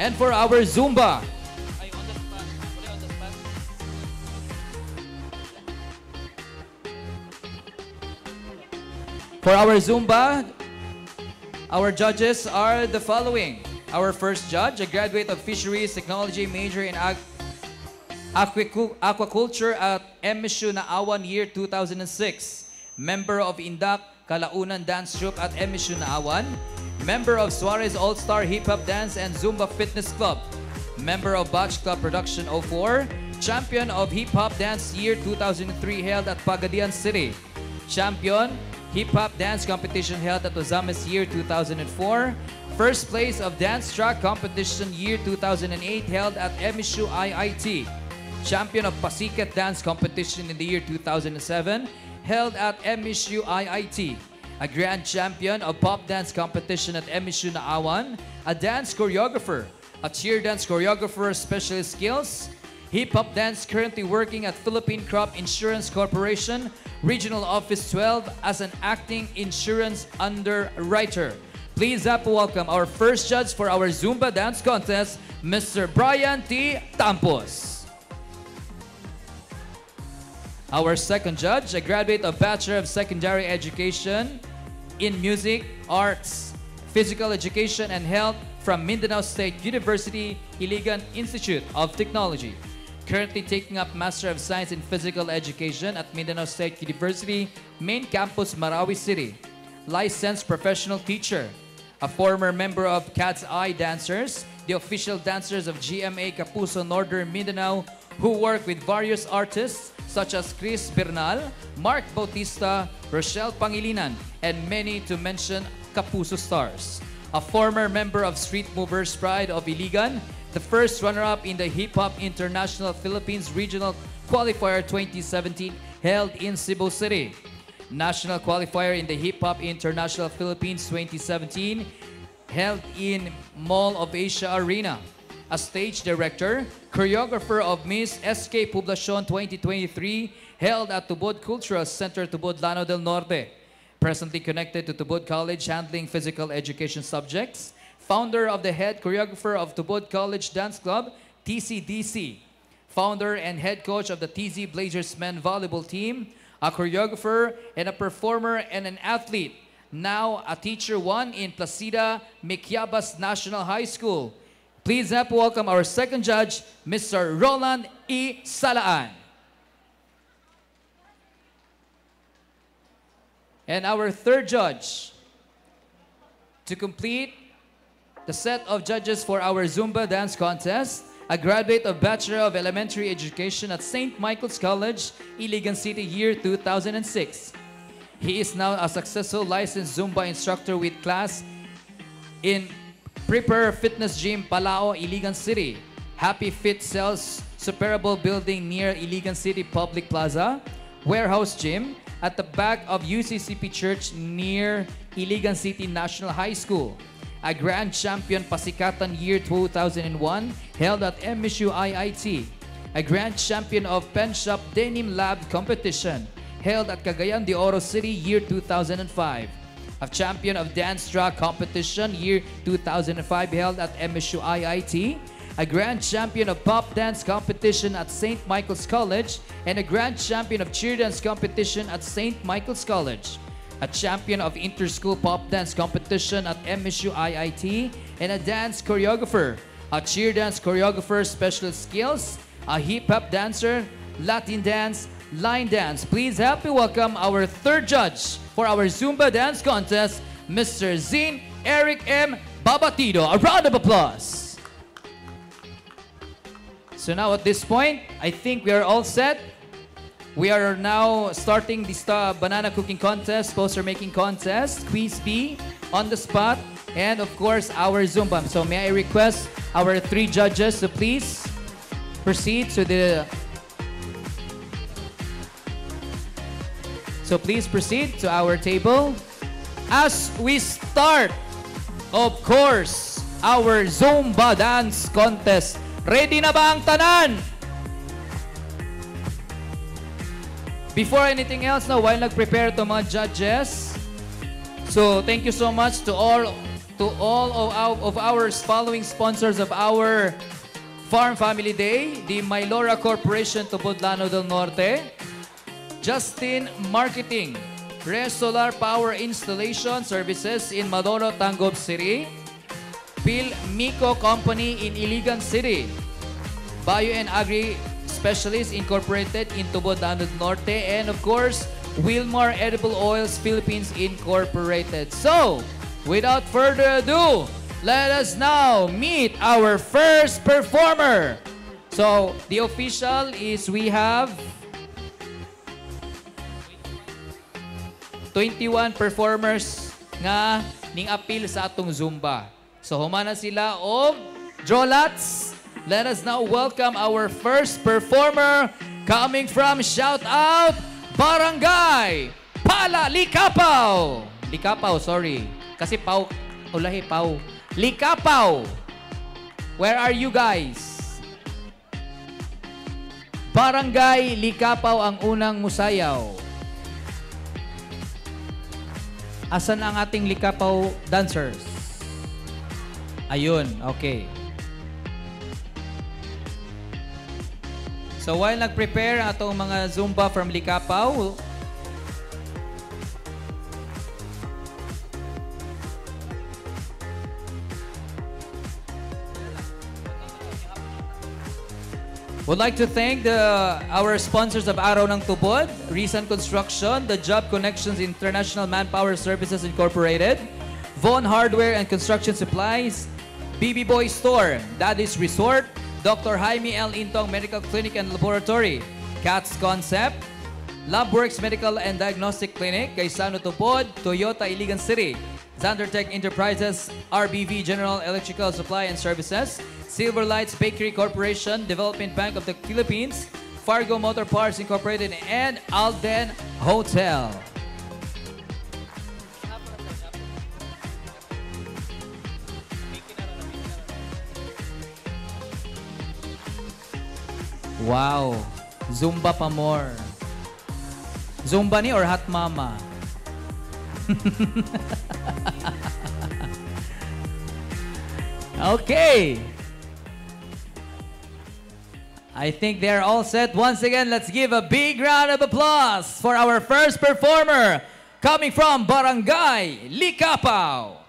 And for our Zumba, For our Zumba, our judges are the following. Our first judge, a graduate of Fisheries Technology, major in aquaculture at MSU Naawan year 2006. Member of Indak Kalaunan Dance Troupe at MSU Naawan. Member of Suarez All-Star Hip Hop Dance and Zumba Fitness Club. Member of Batch Club Production 04. Champion of Hip Hop Dance year 2003 held at Pagadian City. Champion Hip Hop Dance Competition held at Ozames year 2004. First place of Dance Track Competition year 2008 held at MSU IIT. Champion of Pasikat Dance Competition in the year 2007 held at MSU IIT. A Grand Champion of Pop Dance Competition at MSU Naawan. A Dance Choreographer. A Cheer Dance Choreographer Specialist Skills. Hip-Hop Dance currently working at Philippine Crop Insurance Corporation, Regional Office 12 as an acting insurance underwriter. Please welcome our first judge for our Zumba Dance Contest, Mr. Brian T. Tampos. Our second judge, a graduate of Bachelor of Secondary Education in Music, Arts, Physical Education, and Health from Mindanao State University, Iligan Institute of Technology. Currently taking up Master of Science in Physical Education at Mindanao State University, Main Campus, Marawi City. Licensed professional teacher. A former member of Cat's Eye Dancers, the official dancers of GMA Kapuso Northern Mindanao, who work with various artists such as Chris Bernal, Mark Bautista, Rochelle Pangilinan, and many to mention Kapuso stars. A former member of Street Movers Pride of Iligan, the first runner-up in the Hip Hop International Philippines Regional Qualifier 2017 held in Cebu City. National Qualifier in the Hip Hop International Philippines 2017 held in Mall of Asia Arena. A stage director, choreographer of Miss SK Poblacion 2023 held at Tubod Cultural Center, Tubod, Lanao del Norte. Presently connected to Tubod College handling physical education subjects. Founder of the head choreographer of Tubod College Dance Club, TCDC. Founder and head coach of the TZ Blazers men volleyball team. A choreographer and a performer and an athlete. Now a teacher one in Placida Miquiabas National High School. Please welcome our second judge, Mr. Roland E. Salaan. And our third judge, to complete the set of judges for our Zumba Dance Contest, a graduate of Bachelor of Elementary Education at St. Michael's College, Iligan City, year 2006. He is now a successful licensed Zumba instructor with class in Prepare Fitness Gym, Palao, Iligan City. Happy Fit Cells Superable Building near Iligan City Public Plaza. Warehouse Gym at the back of UCCP Church near Iligan City National High School. A Grand Champion Pasikatan year 2001 held at MSU IIT. A Grand Champion of Pen Shop Denim Lab Competition held at Cagayan de Oro City year 2005. A Champion of Dance Track Competition year 2005 held at MSU IIT. A Grand Champion of Pop Dance Competition at St. Michael's College, and a Grand Champion of Cheer Dance Competition at St. Michael's College. A Champion of Inter-School Pop Dance Competition at MSU IIT, and a Dance Choreographer. A Cheer Dance Choreographer Specialist Skills, a Hip-Hop Dancer, Latin Dance, Line Dance. Please help me welcome our third judge for our Zumba Dance Contest, Mr. Zin Eric M. Babatido. A round of applause. So now at this point, I think we are all set. We are now starting the banana cooking contest, poster making contest, quiz bee, on the spot, and of course our Zumba. So may I request our three judges to please proceed to the... So please proceed to our table. As we start, of course, our Zumba Dance Contest. Ready na ba ang tanan? Before anything else, while nag-prepare to mga judges, so thank you so much to all of our following sponsors of our Farm Family Day, the Mylora Corporation Tubod, Lanao del Norte, Justin Marketing, Solar Power Installation Services in Malolo, Tangub City. Phil Mico Company in Iligan City. Bio and Agri Specialists Incorporated in Tubod del Norte. And of course, Wilmar Edible Oils Philippines Incorporated. So, without further ado, let us now meet our first performer. So, the official is we have 21 performers nga ning appeal sa atong Zumba. So, humana sila og Drolats. Let us now welcome our first performer coming from Shout Out Barangay Pala Likapaw. Likapaw, sorry. Kasi Pau, ulahi Pau. Likapaw. Where are you guys? Barangay Likapaw ang unang musayaw. Asan ang ating Likapaw dancers? Ayun, okay. So while nag-prepare ang atong mga Zumba from Likapaw, would like to thank our sponsors of Araw ng Tubod, Recent Construction, The Job Connections International Manpower Services Incorporated, Von Hardware and Construction Supplies, BB Boy Store, Daddy's Resort, Dr. Jaime L. Intong Medical Clinic and Laboratory, CATS Concept, LabWorks Medical and Diagnostic Clinic, Gaisano Tupod, Toyota Iligan City, Xandertech Enterprises, RBV General Electrical Supply and Services, Silver Lights Bakery Corporation, Development Bank of the Philippines, Fargo Motor Parts Incorporated, and Alden Hotel. Wow! Zumba pa more. Zumba ni or Hot Mama? Okay. I think they're all set. Once again, let's give a big round of applause for our first performer coming from Barangay Likapaw.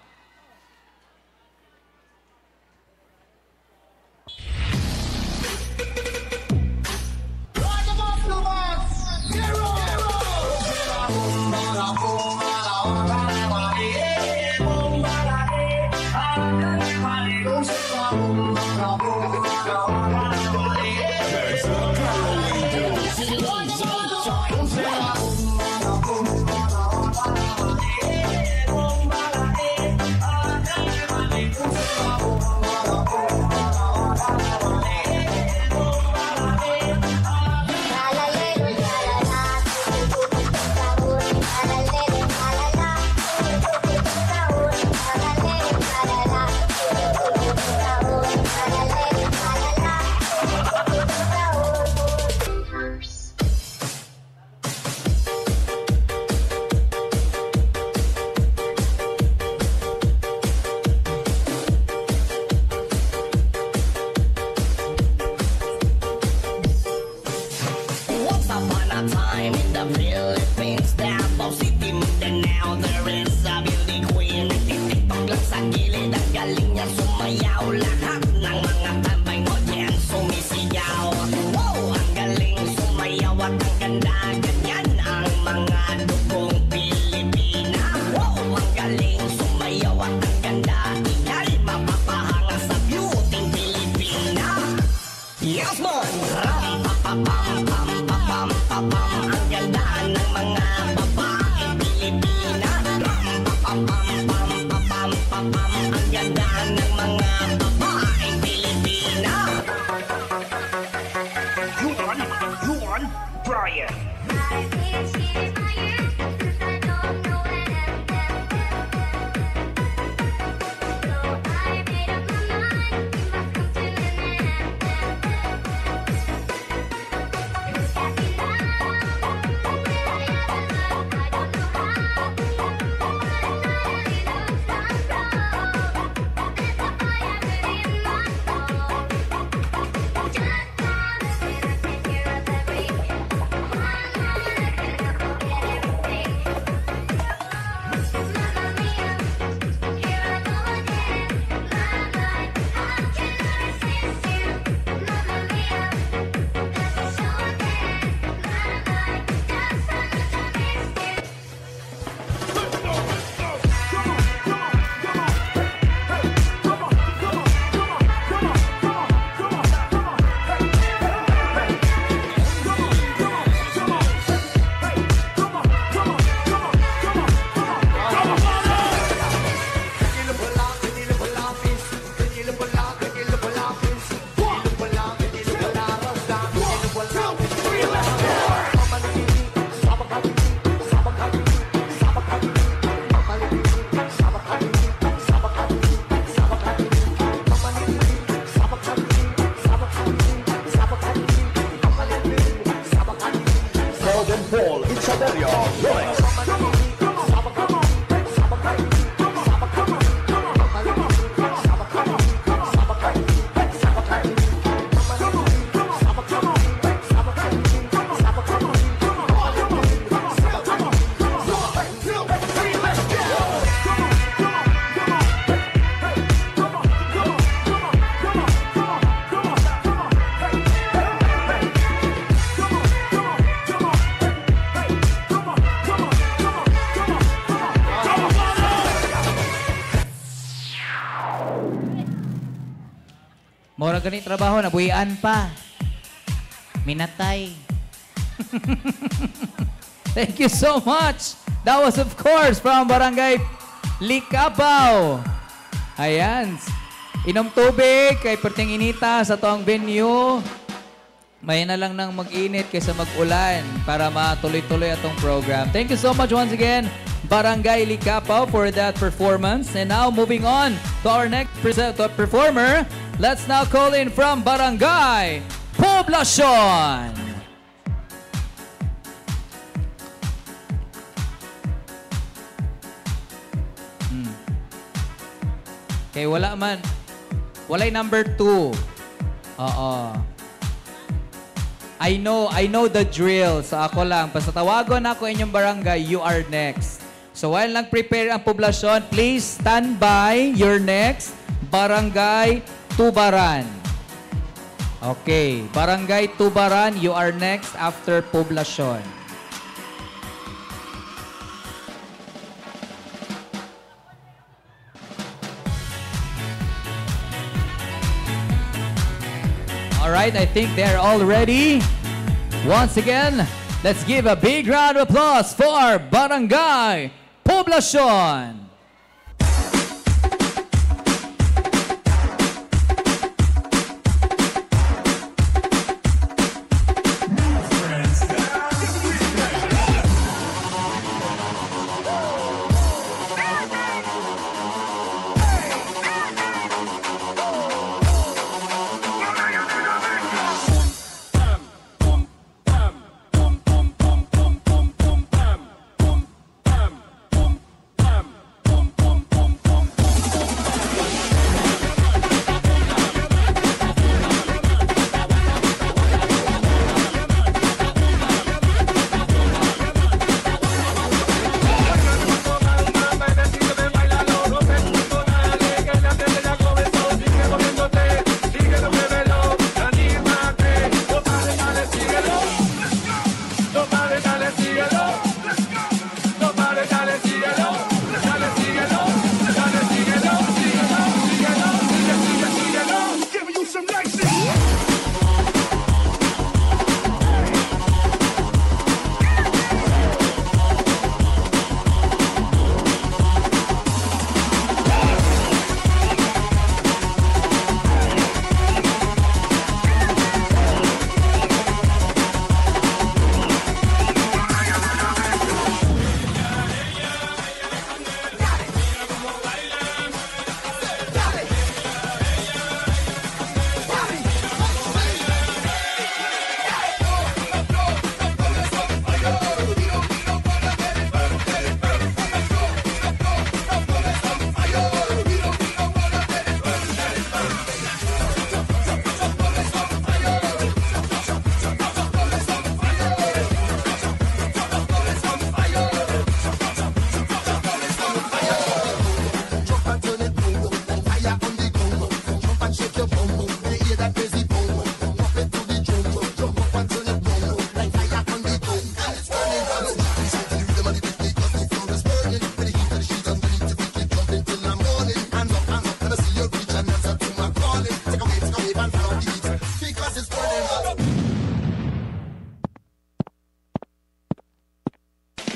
Mura gani trabaho, nabuhian pa. Minatay. Thank you so much. That was of course from Barangay Likabaw. Ayan. Inom tubig, kay perting inita sa toang venue. May na lang nang mag-init kaysa mag-ulan para matuloy-tuloy atong program. Thank you so much once again, Barangay Likabaw, for that performance. And now, moving on to our next performer. Let's now call in from Barangay Poblacion. Okay, wala man. Walay number 2. Oo. I know the drill. So ako lang. Basta tawagon ako inyong barangay, you are next. So while nag-prepare ang poblasyon, please stand by your next Barangay Tubaran. Okay. Barangay Tubaran, you are next after poblasyon. All right, I think they're all ready. Once again, let's give a big round of applause for Barangay Poblacion.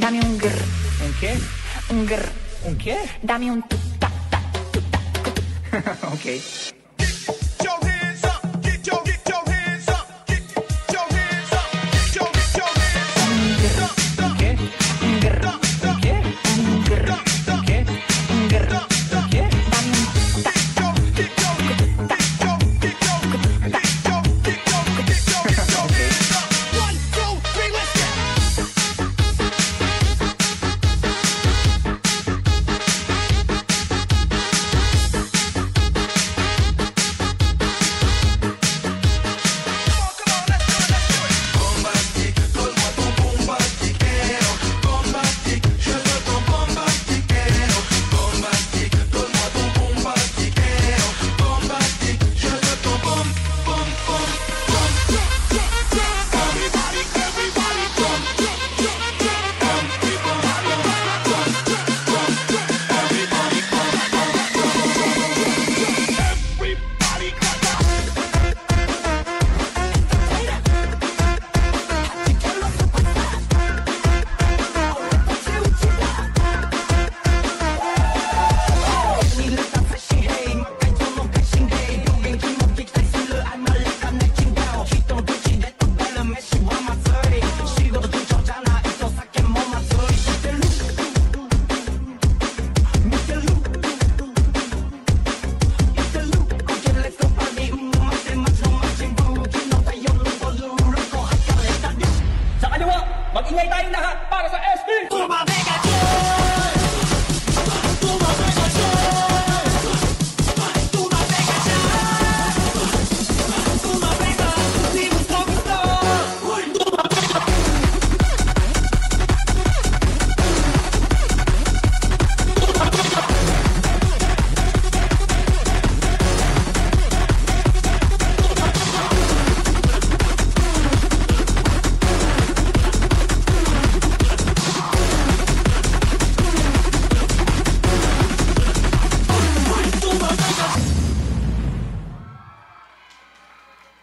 Dame un grr. ¿Un qué? Un grr. ¿Un qué? Dame un tuc-tac, tac, tuc-tac, tuc-tac. Okay.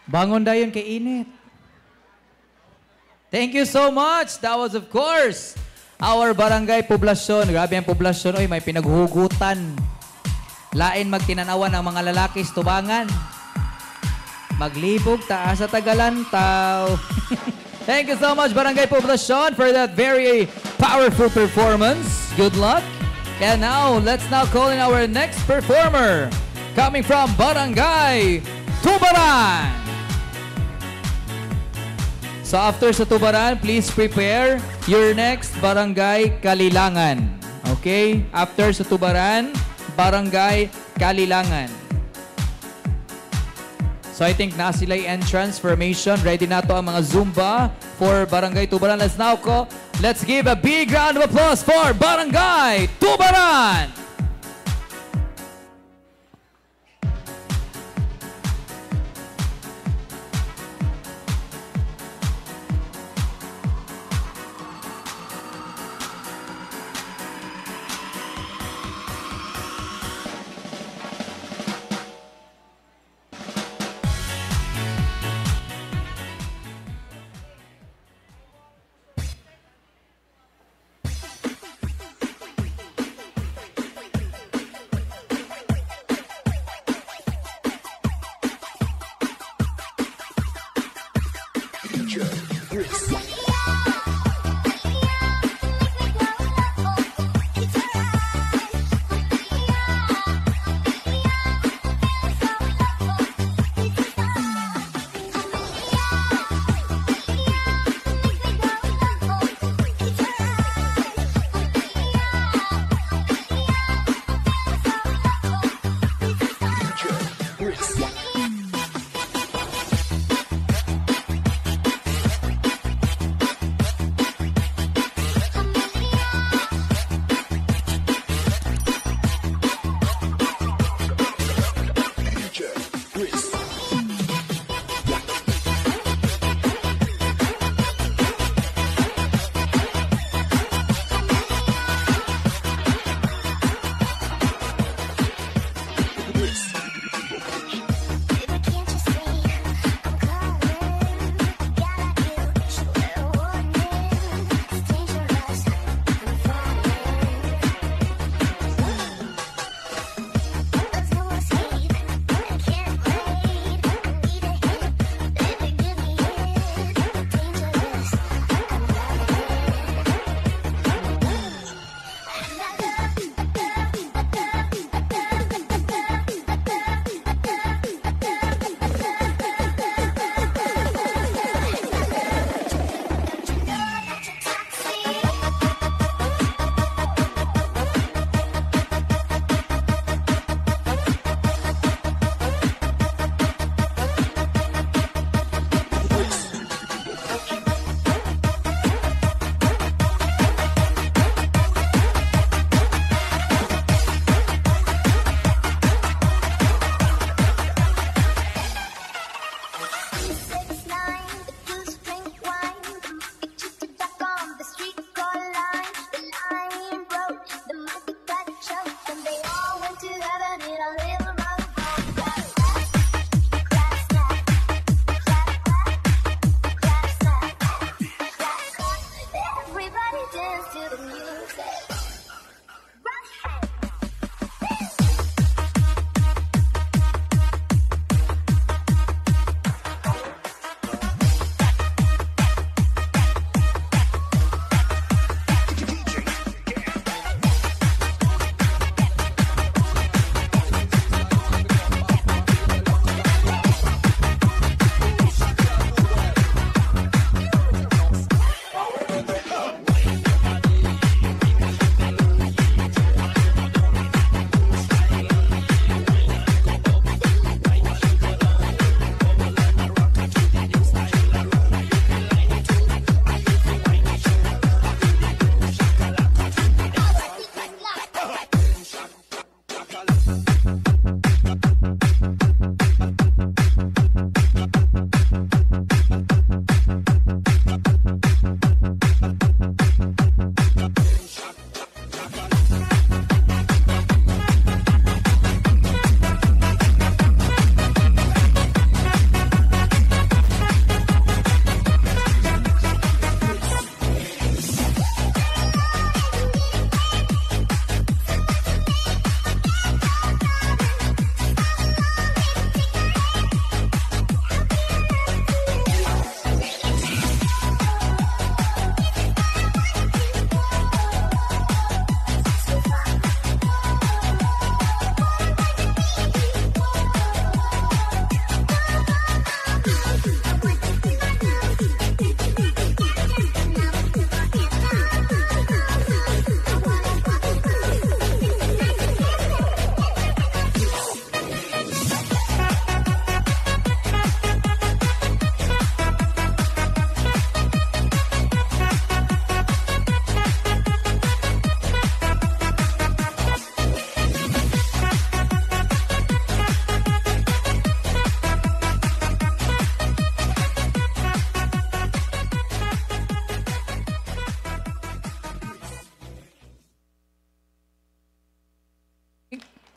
Bangon dayon kay init. Thank you so much. That was, of course, our barangay poblasyon. Grabe ang poblasyon. Oy, may pinaghugutan. Lain magtinanawan ng mga lalaki sa tubangan. Maglibog taas sa Tagalantaw. Thank you so much, Barangay Poblasyon, for that very powerful performance. Good luck. And now, let's now call in our next performer. Coming from Barangay Tubaran. So after sa Tubaran, please prepare your next Barangay Kalilangan. Okay? After sa Tubaran, Barangay Kalilangan. So I think na sila yung entrance formation. Ready na to ang mga Zumba for Barangay Tubaran. Let's give a big round of applause for Barangay Tubaran!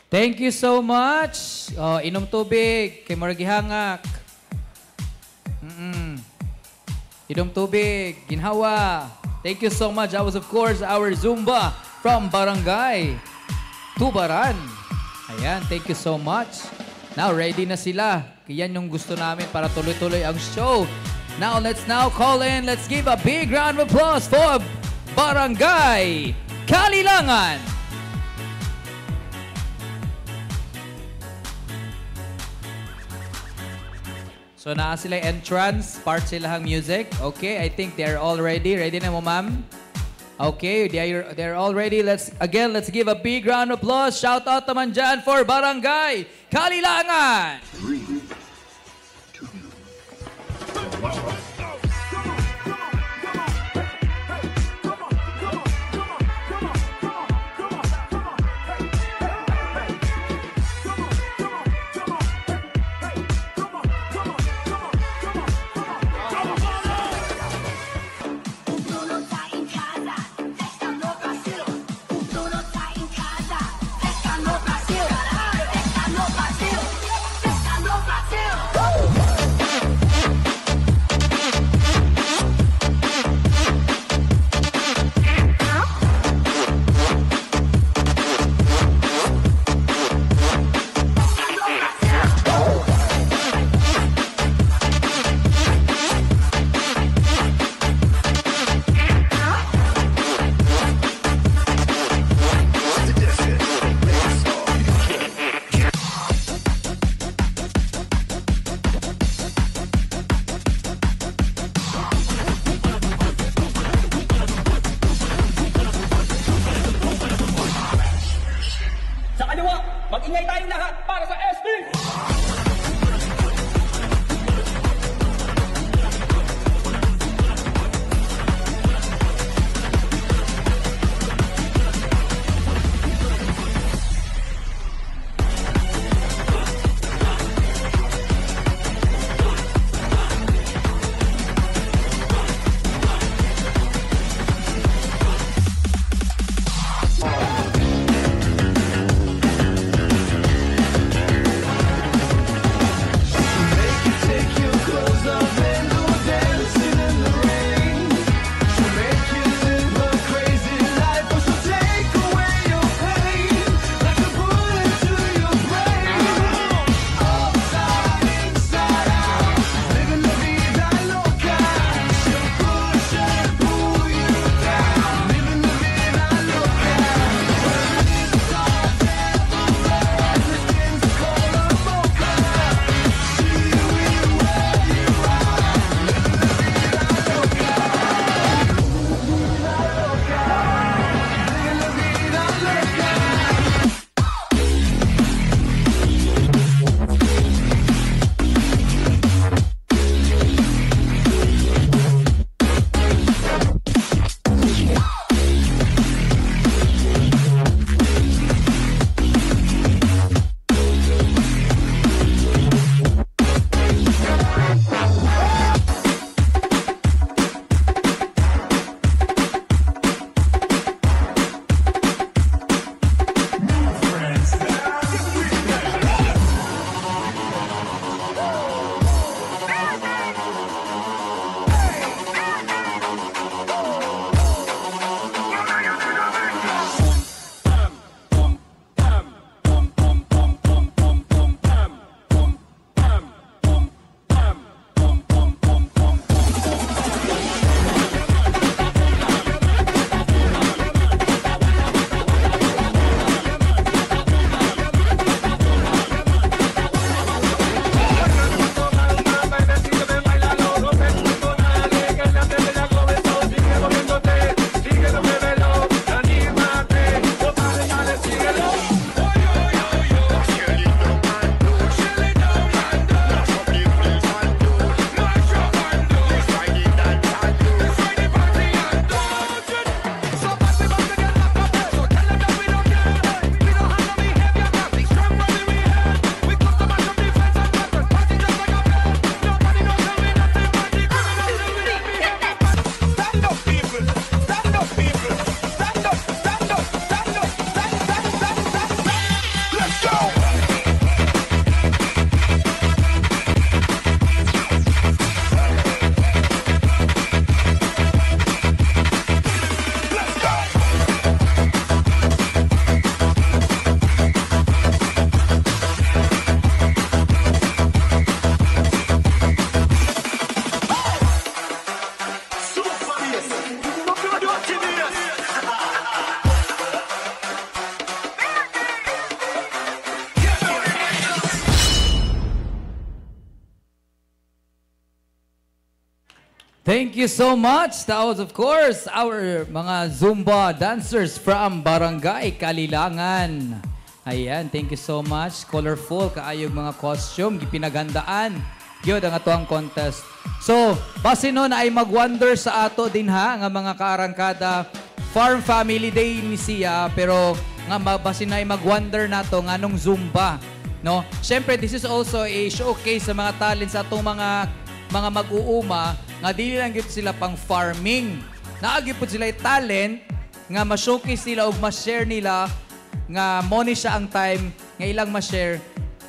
Thank you so much. Oh, inom tubig kay Margihangak. Inom tubig, ginhawa. Thank you so much. That was of course our Zumba from Barangay Tubaran. Ayan, thank you so much. Now, ready na sila. Yan yung gusto namin para tuloy-tuloy ang show. Now, let's call in. Let's give a big round of applause for Barangay Kalilangan. So, naa sila entrance, part sila hang music. Okay, I think they're all ready. Ready na mo, ma'am? Okay, they're all ready. Let's give a big round of applause. Shout out naman dyan for Barangay Kalilangan. Pesca no Brasil, Thank you so much. That was, of course, our mga Zumba dancers from Barangay Kalilangan. Ayan, thank you so much. Colorful, kaayog mga costume, gipinagandaan. Yun ang atoang contest. So, base nun ay mag-wonder sa ato din ha, nga mga kaarangkada. Farm Family Day ni siya, pero nga base na ay mag-wonder na to nga nung Zumba. No? Siyempre, this is also a showcase sa mga talents sa atong mga mag-uuma nga dili lang gyud sila pang farming. Naagi pud sila talent nga ma-showcase nila o ma-share nila nga mo ni siya ang time nga ilang ma-share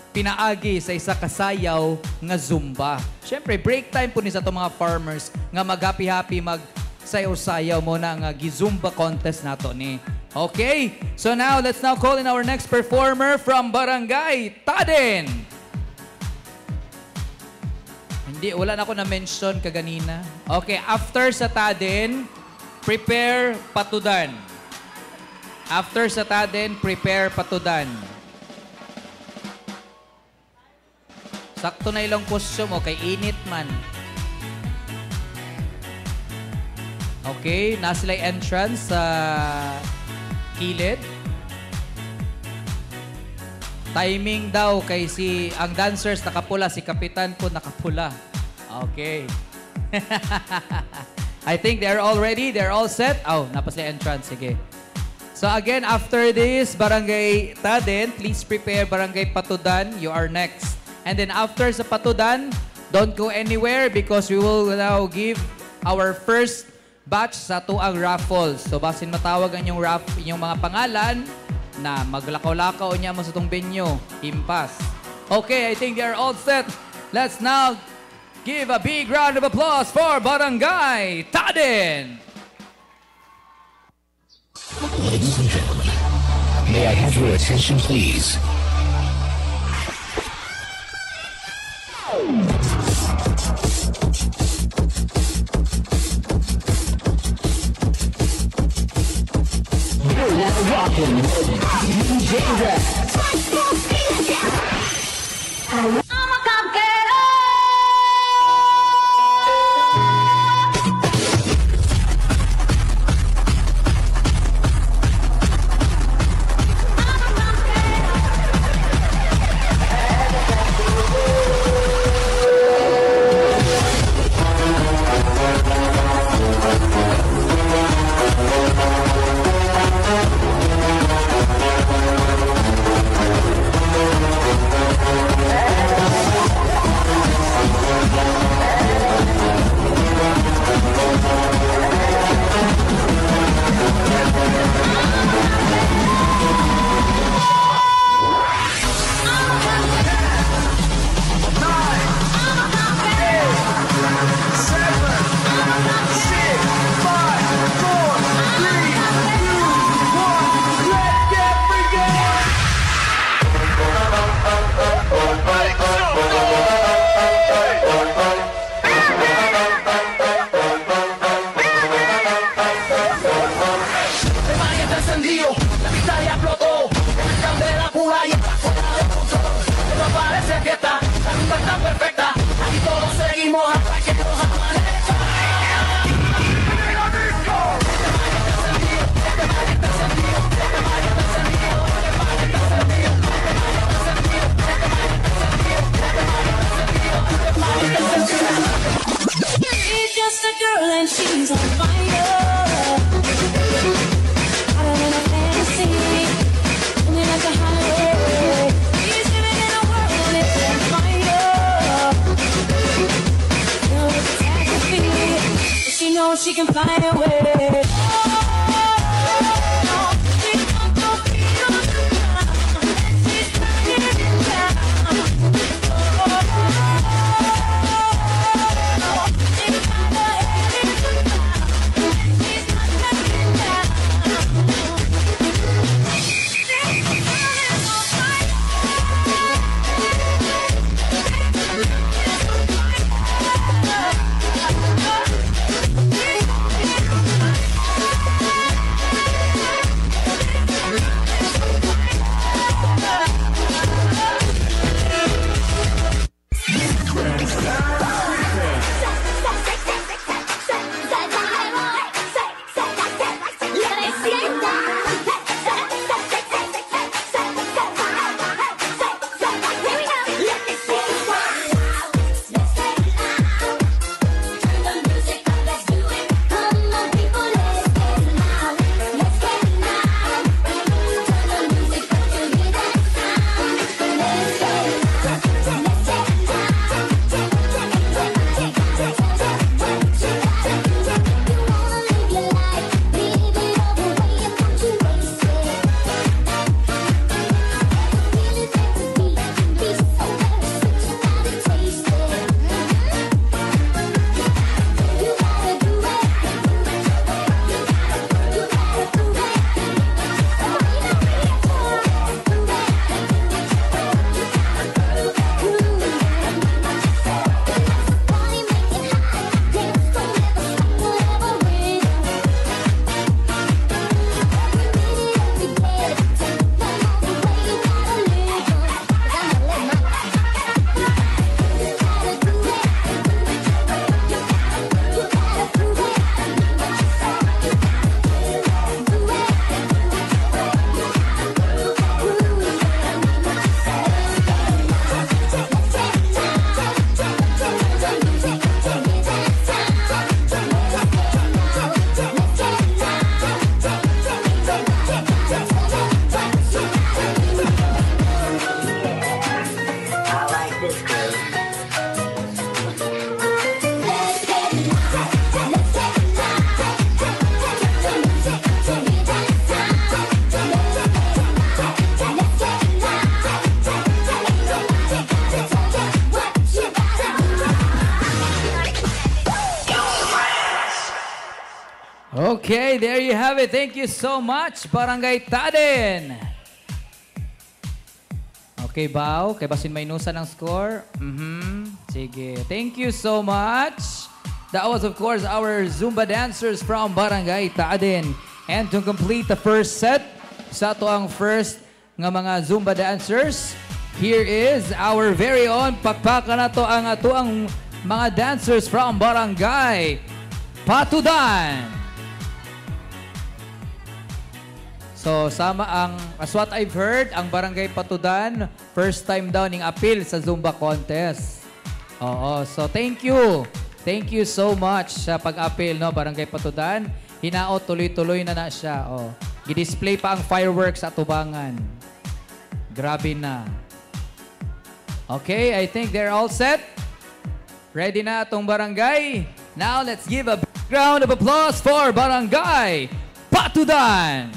pinaagi sa isa ka sayaw nga Zumba. Siyempre, break time po ni sa itong mga farmers nga mag-happy-happy, mag-sayaw-sayaw mo na nga gi-Zumba contest nato ni. Okay, so now, let's now call in our next performer from Barangay Taden. Hindi, wala na ako na-mention kaganina. Okay, after sa Taden, prepare Patudan. After sa Taden, prepare Patudan. Sakto na ilang costume. Okay, init man. Okay, nasa sila entrance sa kilid. Timing daw kay ang dancers nakapula, si Kapitan po nakapula. Okay. I think they're all ready. They're all set. Oh, napas sila entrance. Sige. So again, after this, Barangay Taden, please prepare Barangay Patudan. You are next. And then after sa Patudan, don't go anywhere because we will now give our first batch sa tuang raffles. So basin matawag ang inyong mga pangalan na maglakaw-lakaw niya mo sa itong venue. Impas. Okay, I think they are all set. Let's now give a big round of applause for Barangay Taden. Ladies and gentlemen, may I have your attention, please? You're now rocking with DJ Rex. She can fly away. Okay, there you have it. Thank you so much, Barangay Taden. Okay, Bao. Kay basin may nusa ng score. Sige. Thank you so much. That was, of course, our Zumba dancers from Barangay Taden. And to complete the first set, sa to ang first nga mga Zumba dancers, here is our very own pakpaka na to ang atuang mga dancers from Barangay Patudan. So, sama ang, as what I've heard, ang Barangay Patudan, first time daw ning appeal sa Zumba contest. Oo, so thank you. Thank you so much sa pag-appeal, no, Barangay Patudan. Hinaot, tuloy-tuloy na siya. Oh. I-display pa ang fireworks sa tubangan. Grabe na. Okay, I think they're all set. Ready na atong barangay. Now, let's give a big round of applause for Barangay Patudan.